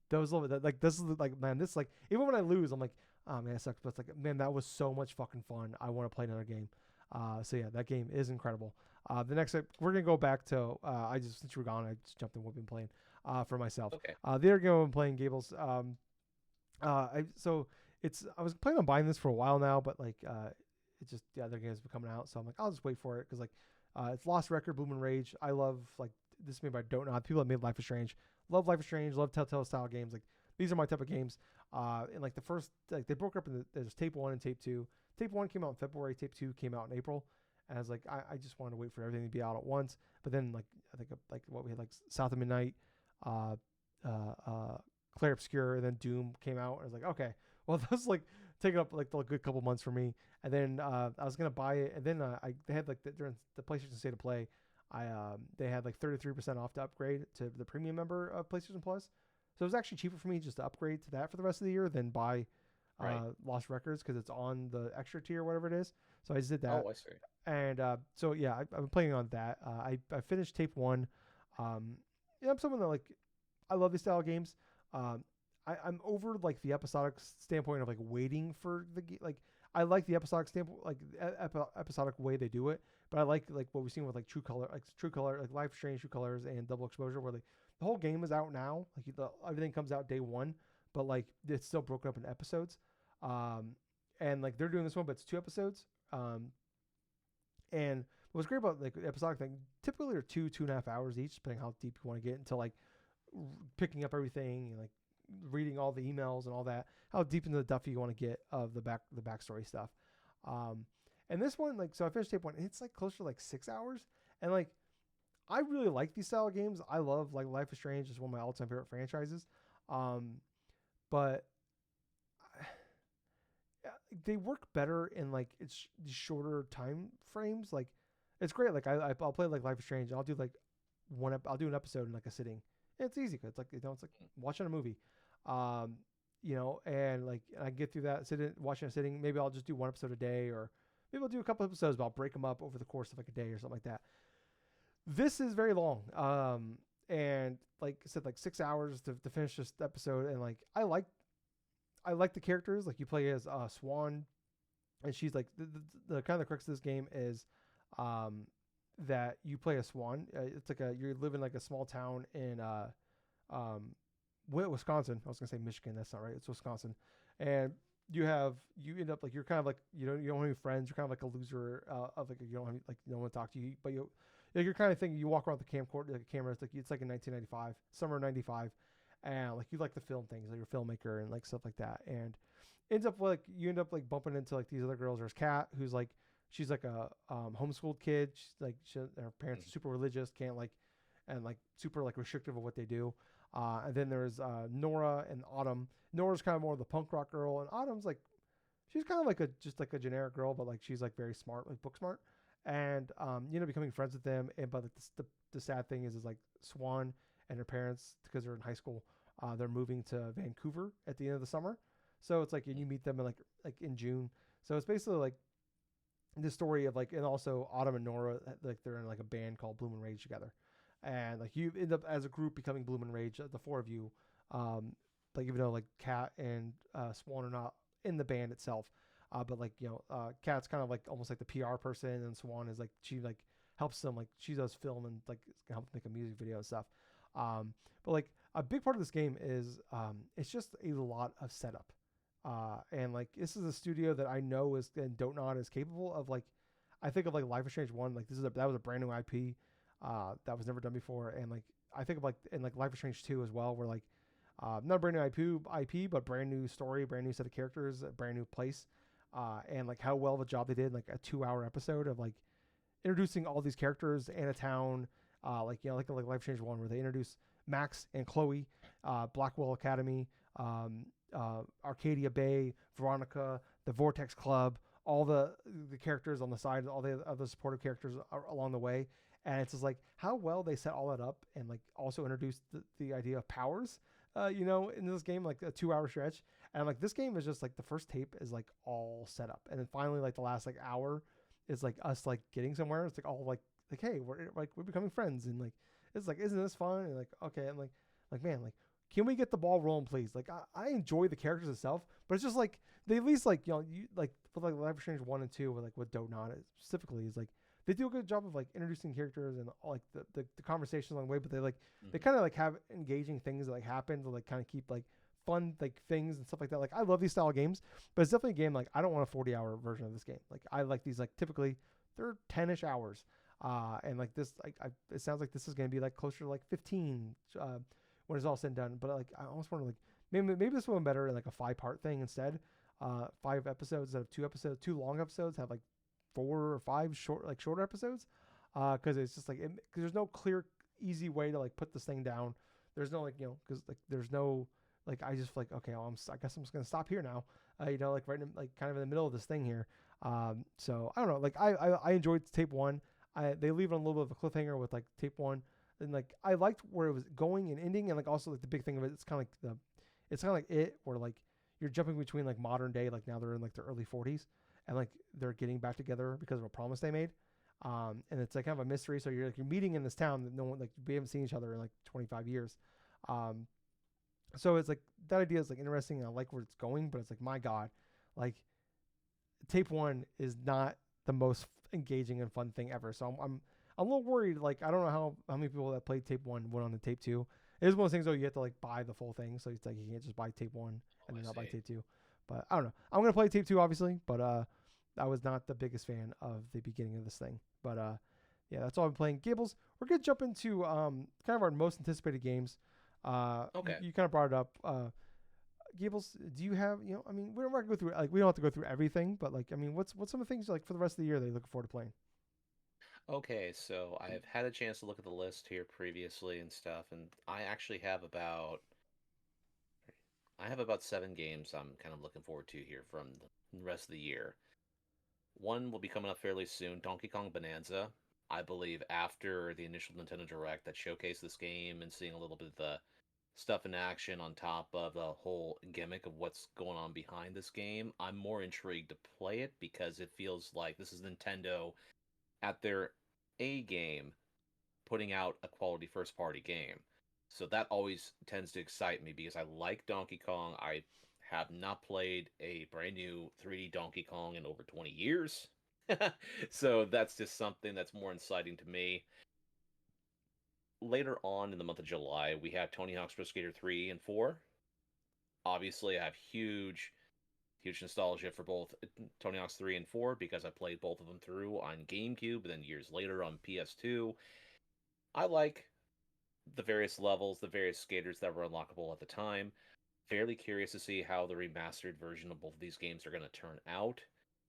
those little like this is like man, this like even when I lose, I'm like oh man, it sucks. But it's like man, that was so much fucking fun. I want to play another game. So yeah, that game is incredible. The next we're gonna go back to I just since you were gone, I just jumped in what I've been playing for myself. Okay. The other game I've been playing Gables. So it's I was planning on buying this for a while now, but like it just the other games been coming out, so I'm like I'll just wait for it because like it's Lost Record, Bloom and Rage. I love like this is made by Don't Know. People that made Life is Strange, love Life is Strange, love Telltale style games. Like these are my type of games. And like the first like they broke up in there's tape 1 and tape 2. Tape 1 came out in February, tape 2 came out in April. And I was like I just wanted to wait for everything to be out at once. But then like I think like what we had like South of Midnight, Clair Obscur, and then Doom came out. And I was like, okay, well, those like taking up like a good couple months for me. And then I was gonna buy it, and then they had like during the PlayStation State of Play, they had like 33% off to upgrade to the premium member of PlayStation Plus. So it was actually cheaper for me just to upgrade to that for the rest of the year than buy Lost Records because it's on the extra tier, whatever it is. So I just did that. Oh, I see. And so yeah, I've been playing on that. I finished tape 1. Yeah, I'm someone that like I love these style of games. I'm over like the episodic standpoint of like waiting for the like I like the episodic standpoint like episodic way they do it, but I like what we've seen with like True Color, like Life is Strange, True Colors, and Double Exposure, where like the whole game is out now, like everything comes out day 1, but like it's still broken up in episodes, and like they're doing this one, but it's 2 episodes, and what's great about like the episodic thing, typically they're 2.5 hours each, depending how deep you want to get into like picking up everything and like reading all the emails and all that, how deep into the Duffy you want to get of the backstory stuff. And this one, like, so I finished tape 1, and it's like closer to like 6 hours. And like, I really like these style of games. I love like Life is Strange, is one of my all-time favorite franchises. But they work better in like it's shorter time frames. Like, it's great. Like I'll play like Life is Strange. I'll do like I'll do an episode in like a sitting. It's easy. It's like it's like watching a movie, and like I get through that watching a sitting. Maybe I'll just do 1 episode a day, or maybe I'll do a couple episodes, but I'll break them up over the course of like a day or something like that. This is very long, and like I said, like 6 hours to finish this episode, and like I like the characters. Like you play as Swan, and she's like the kind of the crux of this game is, that you play a swan. It's like you live in like a small town in Wisconsin. I was gonna say Michigan. That's not right. It's Wisconsin, and you end up like you're kind of like you don't have any friends. You're kind of like a loser of like you don't have like no one to talk to you, but you're kind of thinking you walk around the camcorder, like camera. It's like in 1995, summer of '95, and like you like to film things, like you're a filmmaker and like stuff like that, and you end up like bumping into like these other girls. There's Kat, who's like she's like a homeschooled kid. She's like her parents are super religious, can't like and like super like restrictive of what they do. And then there's Nora and Autumn. Nora's kind of more of the punk rock girl, and Autumn's like she's kind of like just like a generic girl, but like she's like very smart, like book smart. And becoming friends with them. And but like, the sad thing is like Swan and her parents, because they're in high school, they're moving to Vancouver at the end of the summer. So it's like and you meet them in like in June. So it's basically like the story of like, and also Autumn and Nora, like they're in like a band called Bloom and Rage together, and like you end up as a group becoming Bloom and Rage, the 4 of you, like even though like Kat and Swan are not in the band itself, but like Kat's kind of like almost like the PR person, and Swan is like she like helps them, like she does film and like can help make a music video and stuff. But like a big part of this game is it's just a lot of setup. And like this is a studio that I know is and Don't Nod is capable of. Like I think of like Life is Strange 1, like that was a brand new IP that was never done before, and like I think of like in like Life is Strange 2 as well, where like not a brand new IP, but brand new story, brand new set of characters, a brand new place, and like how well of a job they did, like a 2-hour episode of like introducing all these characters and a town, like like Life is Strange 1, where they introduce Max and Chloe, Blackwell Academy, Arcadia Bay, Veronica, the Vortex Club, all the characters on the side, all the other supportive characters along the way. And it's just like how well they set all that up, and like also introduced the idea of powers in this game, like a 2 hour stretch. And like this game is just like the first tape is like all set up, and then finally like the last like hour is like us like getting somewhere. It's like all like hey, we're becoming friends, and like it's like isn't this fun? And like okay, and like man, like can we get the ball rolling, please? Like I enjoy the characters itself, but it's just like they at least like you like with like Life is Strange 1 and 2 with like what Donut specifically is like they do a good job of like introducing characters and like the conversations along the way, but they Hmm. kind of like have engaging things that like happen to like kind of keep like fun like things and stuff like that. Like I love these style of games, but it's definitely a game like I don't want a 40-hour version of this game. Like I like these like typically they're 10ish hours. And like this, like it sounds like this is gonna be like closer to like 15 when it's all said and done. But like I almost want to like maybe this would be better in like a 5 part thing instead. 5 episodes instead of 2 episodes. 2 long episodes have like 4 or 5 shorter episodes. Because it's just like cause there's no clear easy way to like put this thing down. There's no like because like there's no like I just feel like okay, well, I guess I'm just gonna stop here now. Like right in like kind of in the middle of this thing here. So I don't know. Like I enjoyed tape one. They leave it on a little bit of a cliffhanger with like tape one, and like I liked where it was going and ending, and like also like the big thing of it. It's kind of like it where like you're jumping between like modern day, like now they're in like their early 40s, and like they're getting back together because of a promise they made. And it's like kind of a mystery. So you're meeting in this town that no one like we haven't seen each other in like 25 years. Um, so it's like that idea is like interesting. And I like where it's going, but it's like my God, like tape one is not the most engaging and fun thing ever. So I'm a little worried. Like I don't know how many people that played tape one went on to tape two. It is one of those things though you have to like buy the full thing. So it's like you can't just buy tape one Oh, and I then not buy see. tape two. But I don't know. I'm gonna play tape two obviously, but I was not the biggest fan of the beginning of this thing. But yeah, that's all I'm playing. Gables, we're gonna jump into kind of our most anticipated games. You, Okay. you kind of brought it up. Gables, do you have I mean, we're not gonna go through like we don't have to go through everything, but like I mean, what's some of the things like for the rest of the year that you're looking forward to playing? Okay, so I've had a chance to look at the list here previously and stuff, and I have about 7 games I'm kind of looking forward to here from the rest of the year. One will be coming up fairly soon, Donkey Kong Bonanza. I believe after the initial Nintendo Direct that showcased this game and seeing a little bit of the stuff in action on top of the whole gimmick of what's going on behind this game, I'm more intrigued to play it because it feels like this is Nintendo at their A game putting out a quality first party game. So that always tends to excite me because I like Donkey Kong. I have not played a brand new 3D Donkey Kong in over 20 years. So that's just something that's more exciting to me. Later on in the month of July, we have Tony Hawk's Pro Skater 3 and 4. Obviously, I have huge nostalgia for both Tony Hawk's 3 and 4 because I played both of them through on GameCube and then years later on PS2. I like the various levels, the various skaters that were unlockable at the time. Fairly curious to see how the remastered version of both of these games are going to turn out.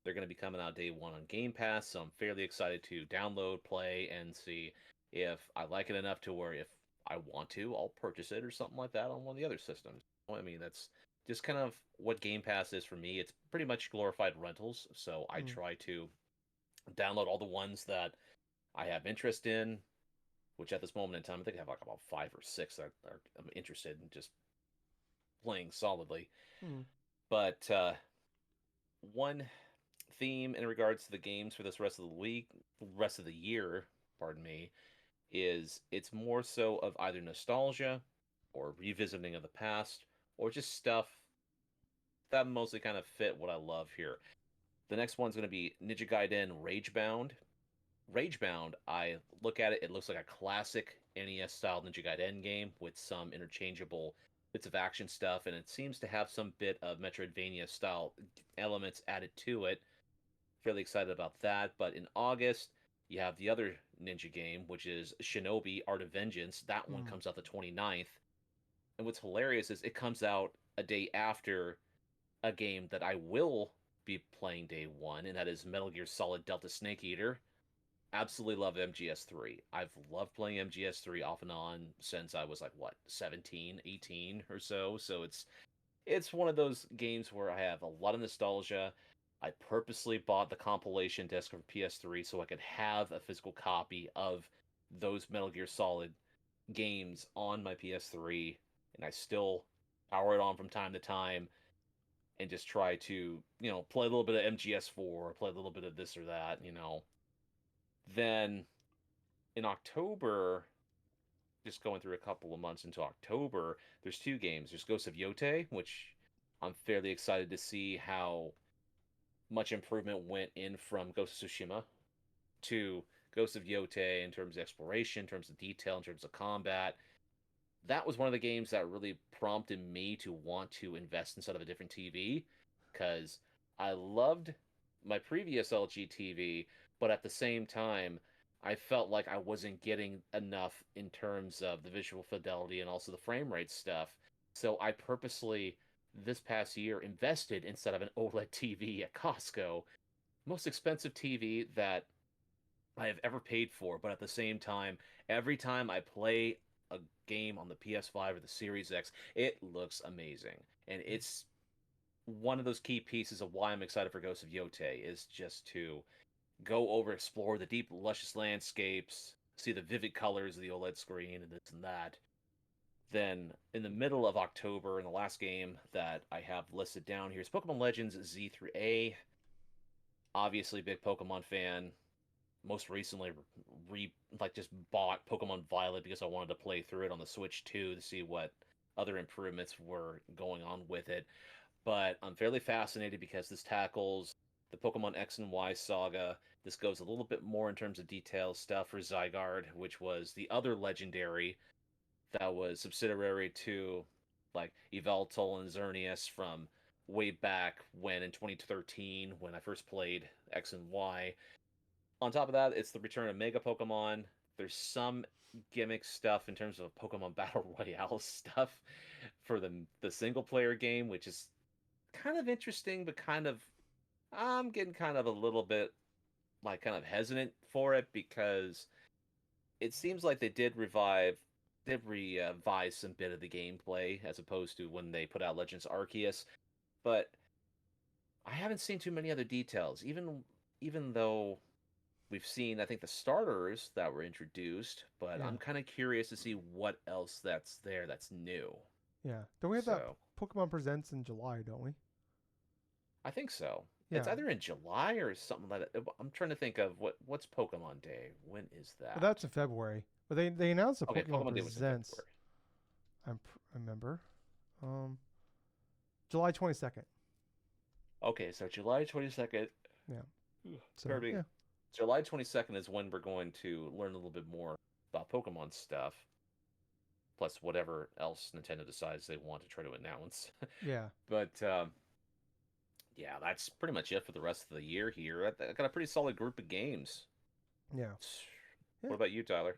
They're going to be coming out day one on Game Pass, so I'm fairly excited to download, play, and see if I like it enough to where if I want to, I'll purchase it or something like that on one of the other systems. I mean, that's just kind of what Game Pass is for me. It's pretty much glorified rentals, so I Mm, try to download all the ones that I have interest in, which at this moment in time, I think I have like about 5 or 6 that I'm interested in just playing solidly. mm, But one theme in regards to the games for this rest of the year, pardon me, is it's more so of either nostalgia or revisiting of the past or just stuff that mostly kind of fit what I love here. The next one's going to be Ninja Gaiden Ragebound. Ragebound, I look at it, it looks like a classic NES style Ninja Gaiden game with some interchangeable bits of action stuff, and it seems to have some bit of Metroidvania style elements added to it. Fairly excited about that. But in August, you have the other ninja game, which is Shinobi Art of Vengeance. That one mm, comes out the 29th. And what's hilarious is it comes out a day after a game that I will be playing day one, and that is Metal Gear Solid Delta Snake Eater. Absolutely love MGS3. I've loved playing MGS3 off and on since I was like what, 17, 18 or so. So it's one of those games where I have a lot of nostalgia. I purposely bought the compilation disc for PS3 so I could have a physical copy of those Metal Gear Solid games on my PS3 and I still power it on from time to time and just try to, play a little bit of MGS4, play a little bit of this or that. Then in October, just going through a couple of months into October, there's two games. There's Ghost of Yote, which I'm fairly excited to see how much improvement went in from Ghost of Tsushima to Ghost of Yote in terms of exploration, in terms of detail, in terms of combat. That was one of the games that really prompted me to want to invest inside of a different TV because I loved my previous LG TV, but at the same time, I felt like I wasn't getting enough in terms of the visual fidelity and also the frame rate stuff. So I purposely, this past year, invested instead of an OLED TV at Costco. Most expensive TV that I have ever paid for, but at the same time, every time I play a game on the PS5 or the Series X, it looks amazing. And it's one of those key pieces of why I'm excited for Ghost of Yote is just to go over, explore the deep, luscious landscapes, see the vivid colors of the OLED screen and this and that. Then in the middle of October, in the last game that I have listed down here is Pokemon Legends Z through A. Obviously, big Pokemon fan. Most recently just bought Pokemon Violet because I wanted to play through it on the Switch too to see what other improvements were going on with it. But I'm fairly fascinated because this tackles the Pokemon X and Y saga. This goes a little bit more in terms of detail stuff for Zygarde, which was the other legendary that was subsidiary to like Yveltal and Xerneas from way back when in 2013 when I first played X and Y. On top of that, it's the return of Mega Pokemon. There's some gimmick stuff in terms of Pokemon Battle Royale stuff for the single player game, which is kind of interesting, but I'm getting kind of a little bit like kind of hesitant for it because it seems like they did revise some bit of the gameplay as opposed to when they put out Legends Arceus, but I haven't seen too many other details. Even though we've seen, I think, the starters that were introduced, but Yeah. I'm kind of curious to see what else that's there that's new. Yeah. Don't we have that So Pokemon Presents in July, don't we? I think so. It's Yeah. either in July or something like that. I'm trying to think of what's Pokemon Day. When is Well, that? that's in February. But they announced the Okay, Pokemon Pokemon Day was in Presents. February. I remember. Um, July 22nd. Okay, so July 22nd. Yeah. Pardon So me. yeah. July 22nd is when we're going to learn a little bit more about Pokemon stuff, plus whatever else Nintendo decides they want to try to announce. Yeah. But yeah, that's pretty much it for the rest of the year here. I got a pretty solid group of games. Yeah. Yeah. What about you, Tyler?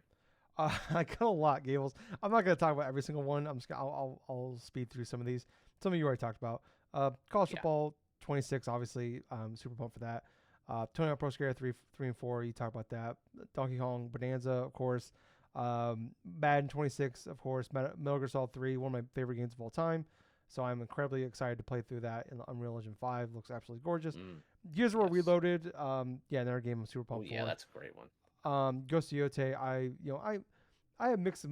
I got a lot, Gables. I'm not gonna talk about every single one. I'm just gonna, I'll speed through some of these. Some of you already talked about. College Yeah. football 26, obviously. Super pumped for that. Tony Hawk Pro Skater 3 and 4. You talk about that. Donkey Kong Bonanza, of course. Madden 26, of course. Metal Gear Solid 3, one of my favorite games of all time. So I'm incredibly excited to play through that in Unreal Engine 5. Looks absolutely gorgeous. Mm, Gears of War yes. Reloaded. Yeah, another game I'm super Oh pumped yeah, for. that's a great one. Ghost of Yote, I have mixed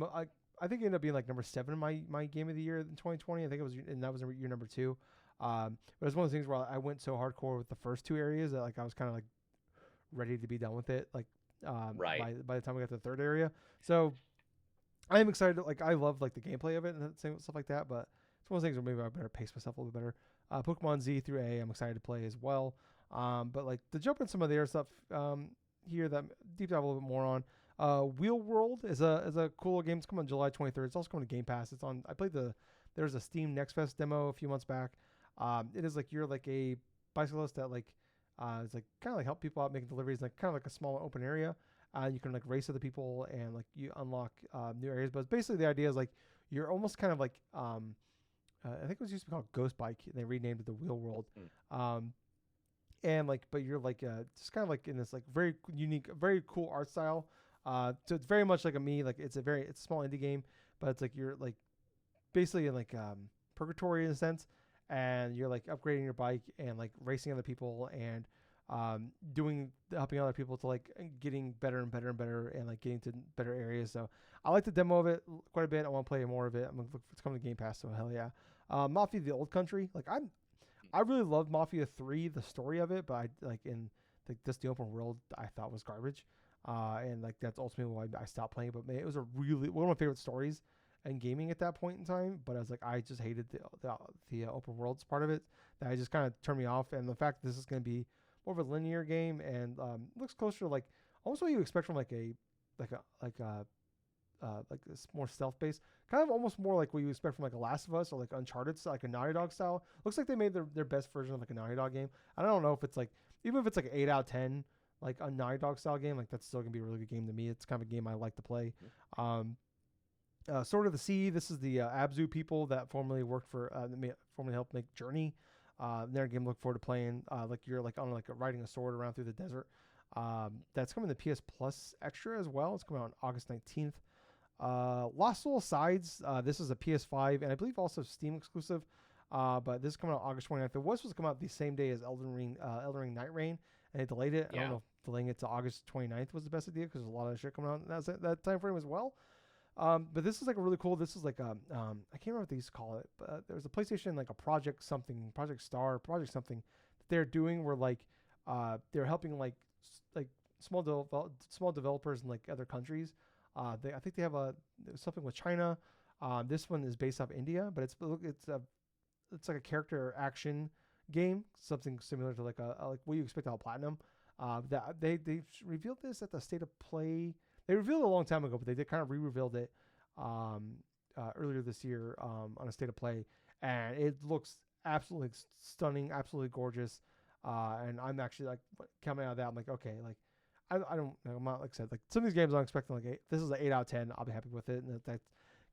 I think it ended up being like number 7 in my game of the year in 2020. I think it was, and that was year number 2. But it was one of those things where I went so hardcore with the first 2 areas that like I was kind of like ready to be done with it. Like Right. by the time we got to the third area, so I am excited. Like I love like the gameplay of it and stuff like that. But it's one of those things where maybe I better pace myself a little bit better. Pokemon Z through A, I'm excited to play as well. But like to jump in some of the other stuff here that deep dive a little bit more on. Wheel World is a cool game. It's coming on July 23rd. It's also coming to Game Pass. It's on. I played there's a Steam Next Fest demo a few months back. It is like you're like a bicyclist that like is like kind of like help people out making deliveries, like kind of like a small open area. You can like race other people and like you unlock new areas. But basically the idea is like you're almost kind of like I think it was used to be called Ghost Bike. And they renamed it the Wheel World. Mm. And like but you're like just kind of like in this like very unique, very cool art style. So it's very much like it's a small indie game, but it's like you're like basically in like purgatory in a sense, and you're like upgrading your bike and like racing other people and helping other people to like getting better and better and better and like getting to better areas. So I like the demo of it quite a bit. I want to play more of it. I'm gonna look for it's coming to Game Pass. So hell yeah. Mafia: The Old Country. Like I really loved Mafia 3, the story of it, but I like in like this the open world I thought was garbage. And like that's ultimately why I stopped playing. But man, it was a really one of my favorite stories in gaming at that point in time. But I was like, I just hated the open worlds part of it. That I just kind of turned me off. And the fact that this is going to be more of a linear game and looks closer to like almost what you expect from like a like this more stealth based, kind of almost more like what you expect from like a Last of Us or like Uncharted style, like a Naughty Dog style. Looks like they made their best version of like a Naughty Dog game. I don't know if it's like even if it's like an 8 out of 10 like a Naughty Dog style game, like that's still gonna be a really good game to me. It's kind of a game I like to play. Sword of the Sea. This is the Abzu people that formerly worked for formerly helped make Journey. Their game. Look forward to playing. Like you're like on like riding a sword around through the desert. That's coming to PS Plus Extra as well. It's coming out on August 19th. Lost Soul Sides. This is a PS5 and I believe also Steam exclusive. But this is coming out August 29th. It was supposed to come out the same day as Elden Ring Night Rain, and they delayed it. I don't know if delaying it to August 29th was the best idea because there's a lot of shit coming out in that time frame as well. But this is like a really cool. This is like I can't remember what they used to call it, but there's a PlayStation like a Project something, Project Star, Project something that they're doing where like they're helping like small developers in like other countries. I think they have something with China. This one is based off India, but it's like a character action game, something similar to like like what you expect out of Platinum. That they revealed this at the State of Play. They revealed it a long time ago, but they did kind of re-revealed it earlier this year on a State of Play, and it looks absolutely stunning, absolutely gorgeous. And I'm actually like coming out of that, I'm like, okay, like I don't know, I'm not like I said, like some of these games I'm expecting like this is an 8 out of 10. I'll be happy with it, and that's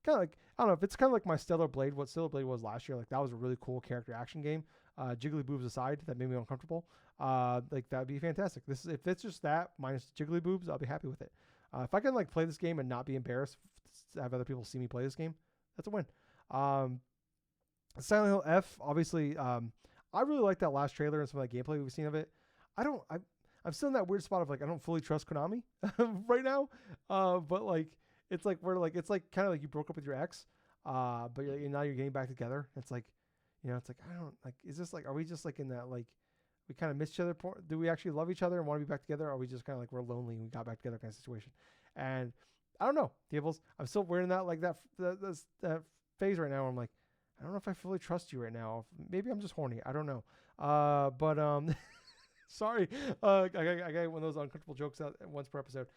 kind of like I don't know if it's kind of like my Stellar Blade, what Stellar Blade was last year. Like that was a really cool character action game. Jiggly boobs aside, that made me uncomfortable. Like that'd be fantastic. This is if it's just that minus Jiggly boobs, I'll be happy with it. If I can like play this game and not be embarrassed to have other people see me play this game, that's a win. Silent Hill F, obviously, I really like that last trailer and some of that gameplay we've seen of it. I'm still in that weird spot of like I don't fully trust Konami right now, but like it's like we're like it's like kind of like you broke up with your ex, but now you're getting back together. It's like, it's like I don't like. Is this like are we just like in that like we kind of miss each other? Do we actually love each other and want to be back together? Or are we just kind of like we're lonely and we got back together kind of situation? And I don't know, Gables. I'm still wearing that like that phase right now. Where I'm like, I don't know if I fully trust you right now. Maybe I'm just horny. I don't know. But sorry. I got one of those uncomfortable jokes out once per episode.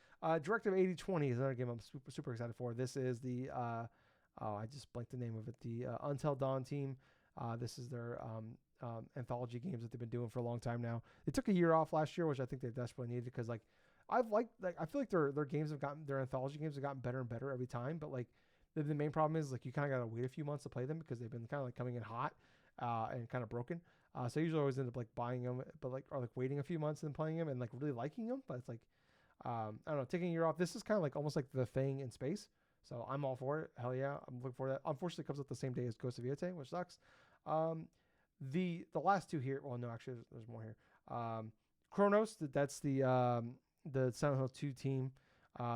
Directive 8020 is another game I'm super excited for. This is the I just blanked the name of it. The Until Dawn team. This is their anthology games that they've been doing for a long time now. They took a year off last year, which I think they desperately needed because I feel like their games have gotten their anthology games have gotten better and better every time. But like the main problem is like you kind of gotta wait a few months to play them because they've been kind of like coming in hot and kind of broken. So I usually always end up like buying them, but like or like waiting a few months and playing them and like really liking them. But it's like I don't know, taking a year off. This is kind of like almost like the thing in space. So I'm all for it. Hell yeah, I'm looking for that. Unfortunately, it comes out the same day as Ghost of Yete, which sucks. The last two here. Well, no, actually, there's more here. Chronos. That's the Silent Hill 2 team.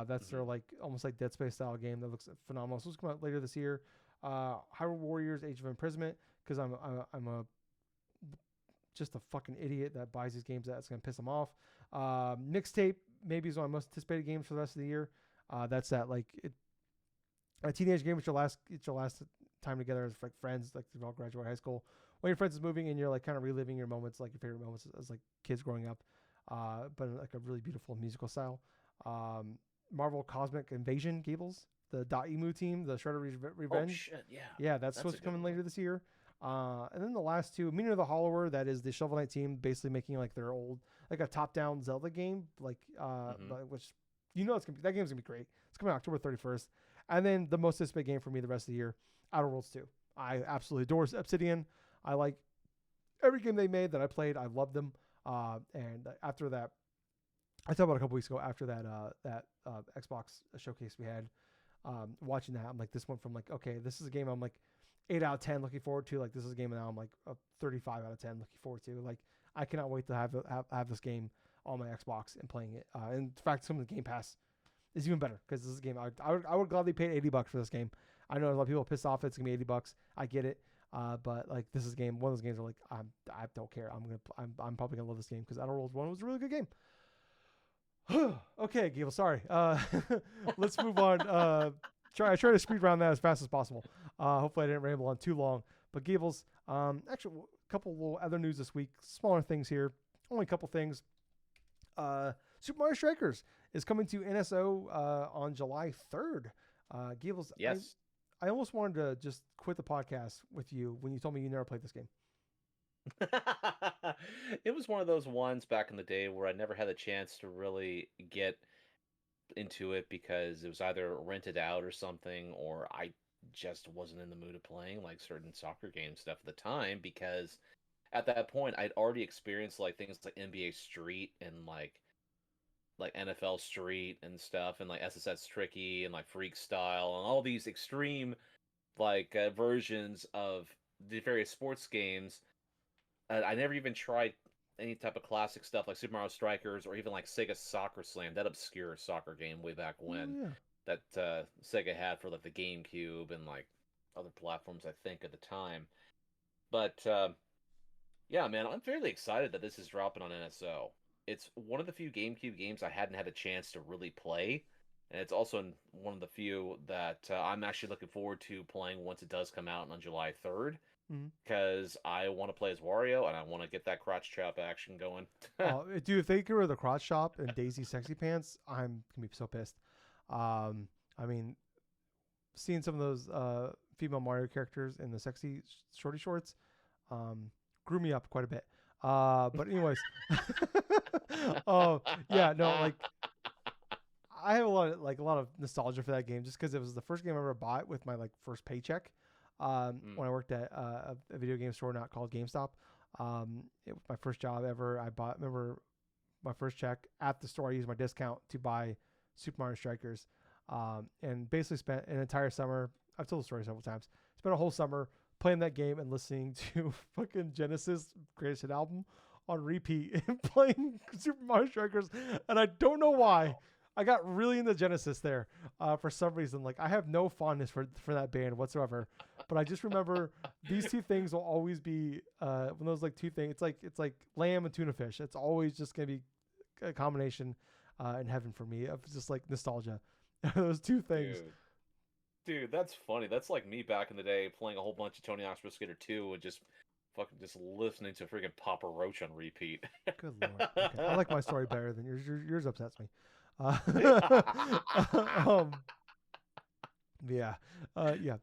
That's their like almost like Dead Space style game that looks phenomenal. So it's come out later this year. Hyrule Warriors: Age of Imprisonment, because I'm just a fucking idiot that buys these games that's gonna piss them off. Mixtape maybe is one of my most anticipated games for the rest of the year. That's that like a teenage game. It's your last time together as like friends, like you've all graduated high school. When your friends is moving and you're like kind of reliving your moments, like your favorite moments as like kids growing up, but in like a really beautiful musical style. Marvel Cosmic Invasion Gables, the .emu team, the Shredder Revenge. Oh shit, yeah. Yeah, that's supposed to come in later this year. And then the last two, Meaning of the Hollower, that is the Shovel Knight team, basically making like their old, like a top-down Zelda game, like which it's gonna be, that game's gonna be great. It's coming out October 31st. And then the most anticipated game for me the rest of the year, Outer Worlds 2. I absolutely adore Obsidian. I like every game they made that I played. I loved them. And after that, I talked about a couple weeks ago. After that Xbox showcase we had, watching that, I'm like, this went from like, okay, this is a game I'm like 8 out of 10 looking forward to. Like this is a game now I'm like a 35 out of 10 looking forward to. Like I cannot wait to have this game on my Xbox and playing it. In fact, some of the Game Pass is even better because this is a game I would gladly pay $80 for this game. I know a lot of people are pissed off it's gonna be $80. I get it. But like this is a game, one of those games where like I don't care. I'm probably gonna love this game because Outer Worlds 1 was a really good game. Okay, Gable, sorry. Let's move on. I try to speed around that as fast as possible. Hopefully I didn't ramble on too long. But Gables, actually, a couple little other news this week. Smaller things here. Only a couple things. Super Mario Strikers is coming to NSO on July 3rd. Gables, Yes. I almost wanted to just quit the podcast with you when you told me you never played this game. It was one of those ones back in the day where I never had a chance to really get into it because it was either rented out or something, or I just wasn't in the mood of playing like certain soccer game stuff at the time because at that point I'd already experienced like things like NBA Street and like NFL Street and stuff and like SSS Tricky and like Freak Style and all these extreme like versions of the various sports games. I never even tried any type of classic stuff like Super Mario Strikers or even like Sega Soccer Slam, that obscure soccer game way back Oh when yeah. that Sega had for like the GameCube and like other platforms I think at the time. But yeah, man, I'm fairly excited that this is dropping on NSO. It's one of the few GameCube games I hadn't had a chance to really play, and it's also one of the few that I'm actually looking forward to playing once it does come out on July 3rd Mm-hmm. because I want to play as Wario and I want to get that crotch chop action going. Oh, dude, if they get rid of the crotch shop and Daisy sexy pants, I'm gonna be so pissed. I mean, seeing some of those female Mario characters in the sexy shorty shorts, um, grew me up quite a bit. But anyways, oh yeah, no, like I have a lot of nostalgia for that game just because it was the first game I ever bought with my like first paycheck. Mm. When I worked at a video game store not called GameStop. It was my first job ever. Remember my first check at the store. I used my discount to buy Super Mario Strikers, and basically spent an entire summer. I've told the story several times. Spent a whole summer playing that game and listening to fucking Genesis Greatest Hit album on repeat and playing Super Mario Strikers. And I don't know why. I got really into Genesis there for some reason. Like I have no fondness for that band whatsoever, but I just remember these two things will always be when those like two things. It's like lamb and tuna fish. It's always just gonna be a combination in heaven for me of just like nostalgia. Those two things. Dude, that's funny. That's like me back in the day playing a whole bunch of Tony Hawk's Pro Skater 2 and just fucking just listening to freaking Papa Roach on repeat. Good lord. Okay, I like my story better than yours. Yours upsets me. Um, yeah, yeah,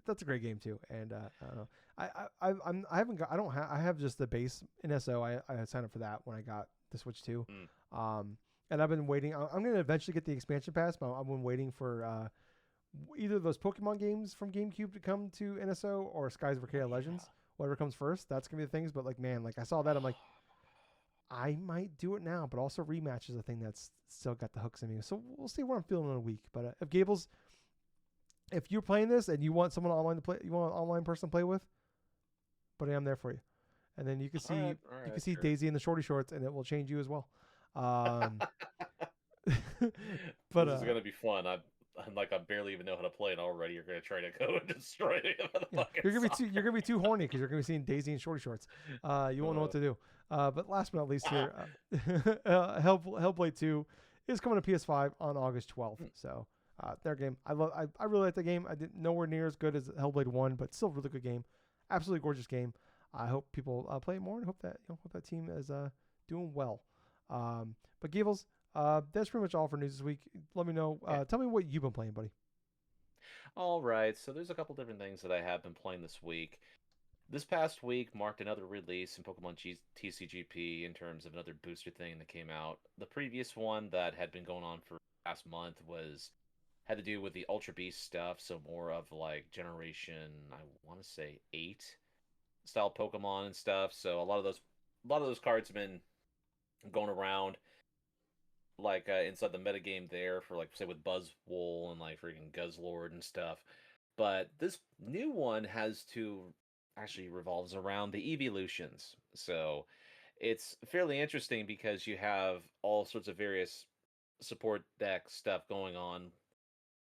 that's a great game too. And I don't know. I haven't got. I don't have. I have just the base NSO. I signed up for that when I got the Switch 2. Mm. And I've been waiting. I'm going to eventually get the expansion pass, but I've been waiting for either of those Pokemon games from GameCube to come to NSO or Skies of Arcadia Legends. Whatever comes first, that's gonna be the things. But like, man, like I saw that, I'm like, I might do it now. But also, Rematch is a thing that's still got the hooks in me. So we'll see where I'm feeling in a week. But if Gables, if you're playing this and you want someone online to play, you want an online person to play with, but I'm there for you. And then you can see All right, you can see sure. Daisy in the shorty shorts, and it will change you as well. But This is gonna be fun. I'm like I barely even know how to play it already. You're gonna try to go and destroy it with the yeah, fucking you're gonna be too horny because you're gonna be seeing Daisy in shorty shorts. You won't know what to do. But last but not least here, Hellblade 2 is coming to PS5 on August 12th. So their game, I really like the game. I didn't nowhere near as good as Hellblade 1, but still a really good game. Absolutely gorgeous game. I hope people play it more and hope that team is doing well. But Gables, that's pretty much all for news this week. Let me know. Yeah. Tell me what you've been playing, buddy. All right, so there's a couple different things that I have been playing this week. This past week marked another release in TCGP in terms of another booster thing that came out. The previous one that had been going on for last month was had to do with the Ultra Beast stuff, so more of like generation I want to say 8 style Pokemon and stuff. So a lot of those cards have been going around like inside the metagame there for like say with Buzzwole and like freaking Guzzlord and stuff. But this new one has to actually revolves around the evolutions. So It's fairly interesting because you have all sorts of various support deck stuff going on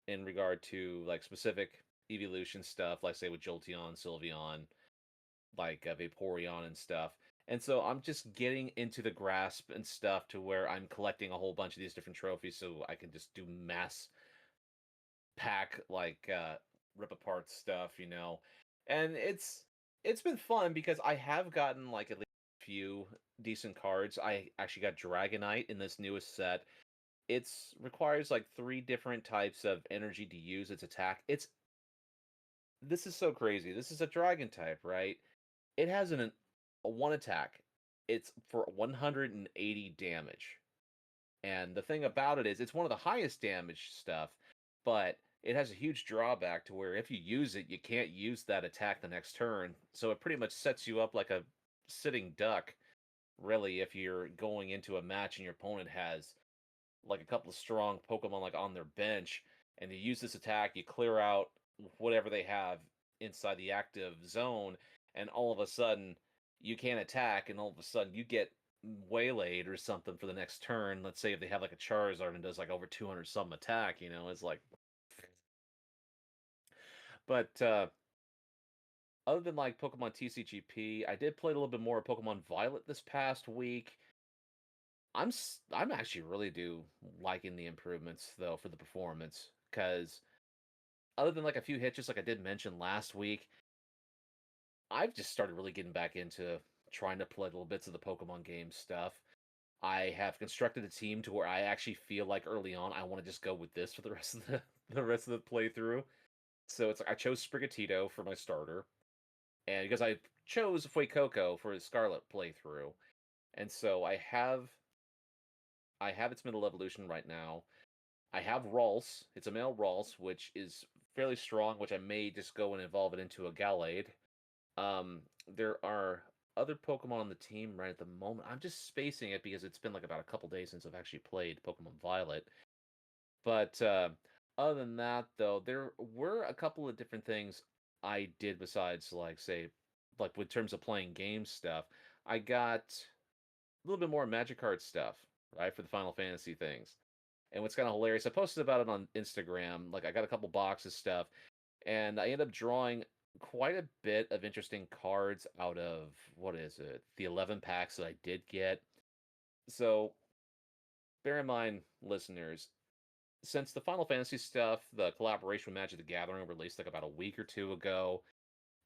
in regard to like specific evolution stuff, like say with Jolteon, Sylveon, like Vaporeon and stuff. And so I'm just getting into the grasp and stuff to where I'm collecting a whole bunch of these different trophies so I can just do mass pack like rip apart stuff. And it's been fun because I have gotten like at least a few decent cards. I actually got Dragonite in this newest set. It's requires like three different types of energy to use its attack. It's This is so crazy. This is a dragon type, right? It has a one attack. It's for 180 damage. And the thing about it is, it's one of the highest damage stuff, but it has a huge drawback to where if you use it, you can't use that attack the next turn. So it pretty much sets you up like a sitting duck, really, if you're going into a match and your opponent has like a couple of strong Pokemon like on their bench, and you use this attack, you clear out whatever they have inside the active zone, and all of a sudden you can't attack, and all of a sudden you get waylaid or something for the next turn. Let's say if they have like a Charizard and does like over 200 some attack, it's like. But other than like Pokemon TCGP, I did play a little bit more of Pokemon Violet this past week. I'm actually really do liking the improvements though for the performance because other than like a few hitches like I did mention last week, I've just started really getting back into trying to play little bits of the Pokemon game stuff. I have constructed a team to where I actually feel like early on I want to just go with this for the rest of the rest of the playthrough. So it's like I chose Sprigatito for my starter, and because I chose Fuecoco for his Scarlet playthrough, and so I have its middle evolution right now. I have Ralts. It's a male Ralts, which is fairly strong, which I may just go and evolve it into a Gallade. There are other Pokemon on the team right at the moment. I'm just spacing it because it's been like about a couple days since I've actually played Pokemon Violet. But other than that, though, there were a couple of different things I did besides, like, say, like with terms of playing game stuff. I got a little bit more Magic Card stuff, right, for the Final Fantasy things. And what's kind of hilarious, I posted about it on Instagram. Like, I got a couple boxes stuff, and I ended up drawing quite a bit of interesting cards out of what is it, the 11 packs that I did get. So, bear in mind, listeners, since the Final Fantasy stuff, the collaboration with Magic the Gathering released like about a week or two ago,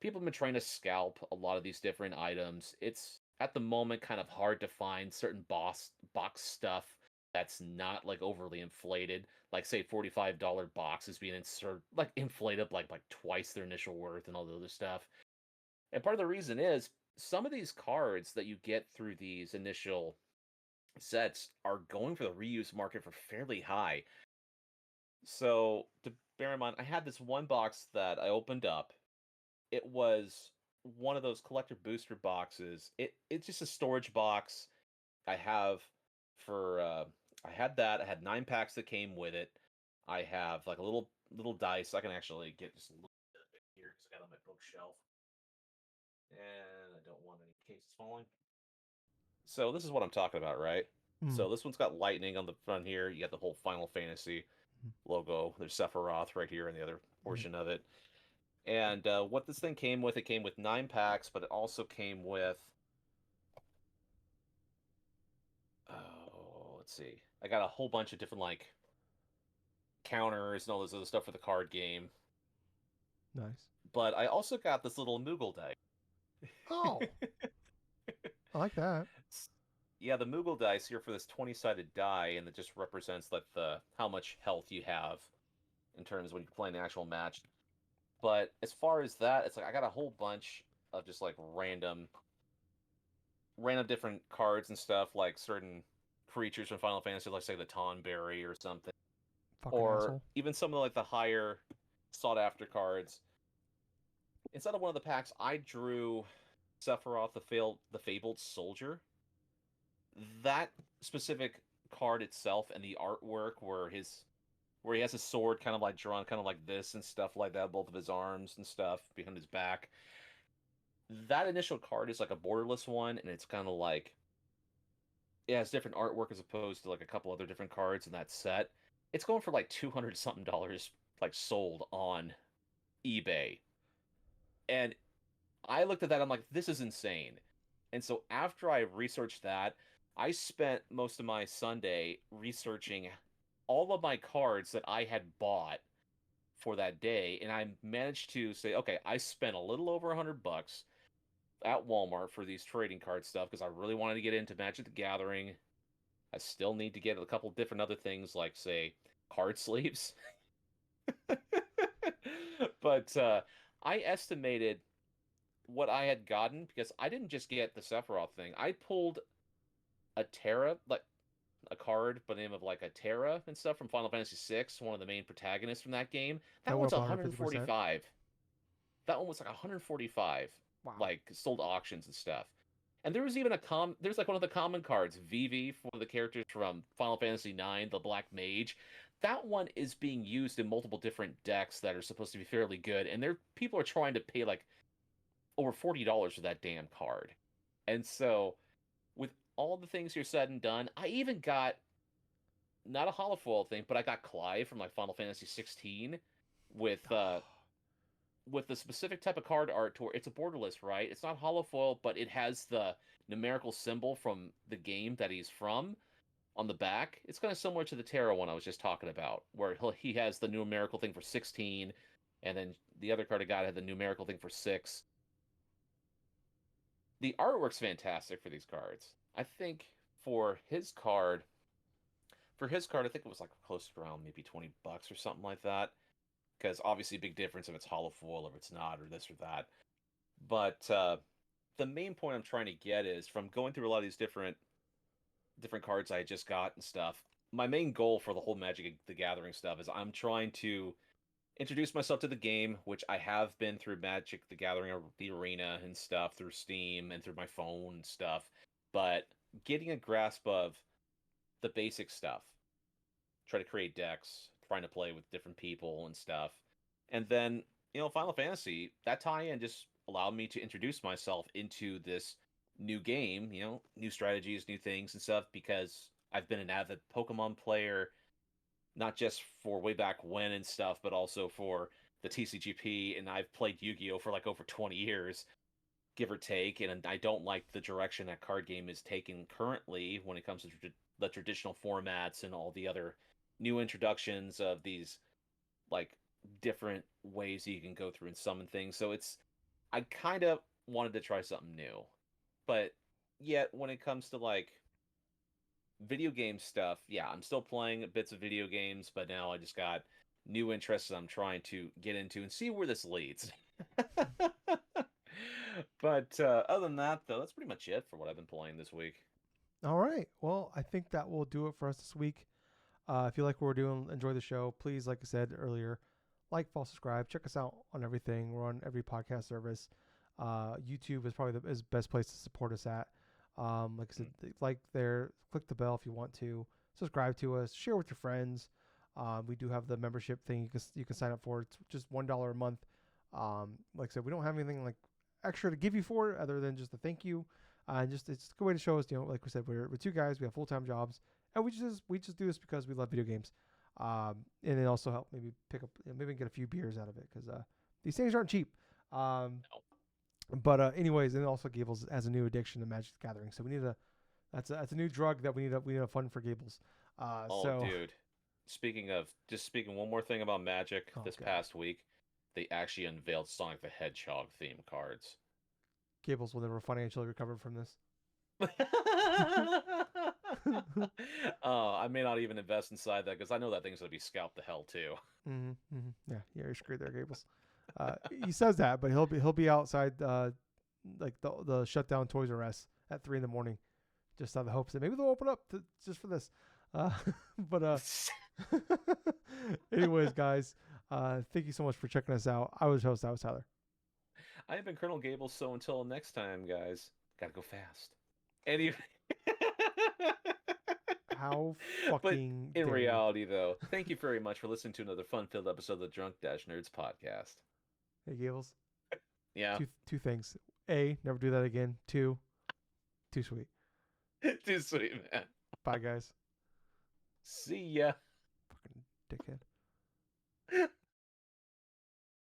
people have been trying to scalp a lot of these different items. It's at the moment kind of hard to find certain box stuff that's not like overly inflated. Like say $45 boxes being insert like inflated like twice their initial worth and all the other stuff. And part of the reason is some of these cards that you get through these initial sets are going for the reuse market for fairly high. So to bear in mind, I had this one box that I opened up. It was one of those collector booster boxes. It's just a storage box I have for I had that. I had 9 packs that came with it. I have like a little dice. I can actually get just a little bit of it here because I got it on my bookshelf. And I don't want any cases falling. So this is what I'm talking about, right? Mm. So this one's got lightning on the front here. You got the whole Final Fantasy logo. There's Sephiroth right here in the other Mm. portion of it. And what this thing came with, it came with 9 packs, but it also came with. Oh, let's see. I got a whole bunch of different like counters and all this other stuff for the card game. Nice. But I also got this little Moogle dice. Oh, I like that. Yeah, the Moogle dice here for this 20-sided die, and it just represents like the how much health you have in terms when you play an actual match. But as far as that, it's like I got a whole bunch of just like random different cards and stuff, like certain creatures from Final Fantasy, like say the Tonberry or something, Fucking or asshole. even some of like the higher sought after cards. Inside of one of the packs, I drew Sephiroth, the Fabled Soldier. That specific card itself and the artwork, where he has his sword kind of like drawn, kind of like this and stuff like that, both of his arms and stuff behind his back. That initial card is like a borderless one, and it's kind of like it has different artwork as opposed to like a couple other different cards in that set. It's going for like 200 something dollars, like sold on eBay. And I looked at that, I'm like, this is insane. And so after I researched that, I spent most of my Sunday researching all of my cards that I had bought for that day, and I managed to say, okay, I spent a little over $100 at Walmart for these trading card stuff because I really wanted to get into Magic the Gathering. I still need to get a couple different other things like, say, card sleeves. But I estimated what I had gotten because I didn't just get the Sephiroth thing. I pulled a Terra, like a card by the name of like a Terra and stuff from Final Fantasy VI, one of the main protagonists from that game. That That went one's up 150%. 145. That one was like 145, Wow. like sold auctions and stuff. And there was even there's like one of the common cards, Vivi, for the characters from Final Fantasy IX, the Black Mage. That one is being used in multiple different decks that are supposed to be fairly good, and there people are trying to pay like over $40 for that damn card. And so, with all the things here said and done, I even got not a holofoil thing, but I got Clive from like Final Fantasy 16 with uh with the specific type of card art to where it's a borderless, right? It's not holofoil, but it has the numerical symbol from the game that he's from on the back. It's kind of similar to the Terra one I was just talking about, where he has the numerical thing for 16, and then the other card I got had the numerical thing for 6. The artwork's fantastic for these cards. I think for his card, I think it was like close to around maybe $20 or something like that. Because obviously, big difference if it's holofoil or if it's not, or this or that. But the main point I'm trying to get is from going through a lot of these different cards I just got and stuff. My main goal for the whole Magic the Gathering stuff is I'm trying to introduce myself to the game, which I have been through Magic the Gathering, the arena and stuff, through Steam and through my phone and stuff. But getting a grasp of the basic stuff, try to create decks, trying to play with different people and stuff. And then, Final Fantasy, that tie-in just allowed me to introduce myself into this new game, new strategies, new things and stuff, because I've been an avid Pokemon player, not just for way back when and stuff, but also for the TCGP, and I've played Yu-Gi-Oh for like over 20 years, give or take, and I don't like the direction that card game is taking currently when it comes to the traditional formats and all the other new introductions of these like different ways you can go through and summon things. So I kind of wanted to try something new. But yet when it comes to like video game stuff, yeah, I'm still playing bits of video games, but now I just got new interests I'm trying to get into and see where this leads. But other than that, though, that's pretty much it for what I've been playing this week. All right. Well, I think that will do it for us this week. If you like what we're doing, enjoy the show, please, like I said earlier, like, follow, subscribe. Check us out on everything. We're on every podcast service. YouTube is probably the best place to support us at. Like I said, like there, click the bell if you want to. Subscribe to us. Share with your friends. We do have the membership thing you can sign up for. It's just $1 a month. Like I said, we don't have anything like extra to give you for it other than just a thank you. Just it's a good way to show us, like we said, we're two guys. We have full-time jobs, and we just do this because we love video games. And it also help maybe pick up, maybe get a few beers out of it because these things aren't cheap. No. But anyways, and also Gables has a new addiction to Magic the Gathering, so we need that's a new drug that we need to fund for Gables. Oh, So dude. Speaking one more thing about Magic, oh this god, past week, they actually unveiled Sonic the Hedgehog theme cards. Gables will never financially recover from this. I may not even invest inside that because I know that thing's gonna be scalped to hell too. Yeah, you're screwed there, Gables. He says that, but he'll be outside like the shutdown Toys R Us at 3 a.m, just on the hopes that maybe they'll open up just for this. Uh, but anyways, guys, thank you so much for checking us out. I was host. I was Tyler. I have been Colonel Gable, so until next time, guys, gotta go fast. Anyway, How but fucking in dare you? reality, though, thank you very much for listening to another fun-filled episode of the Drunk-Nerds podcast. Hey, Gables. Yeah. Two things. A, never do that again. Two, too sweet. Too sweet, man. Bye, guys. See ya. Fucking dickhead.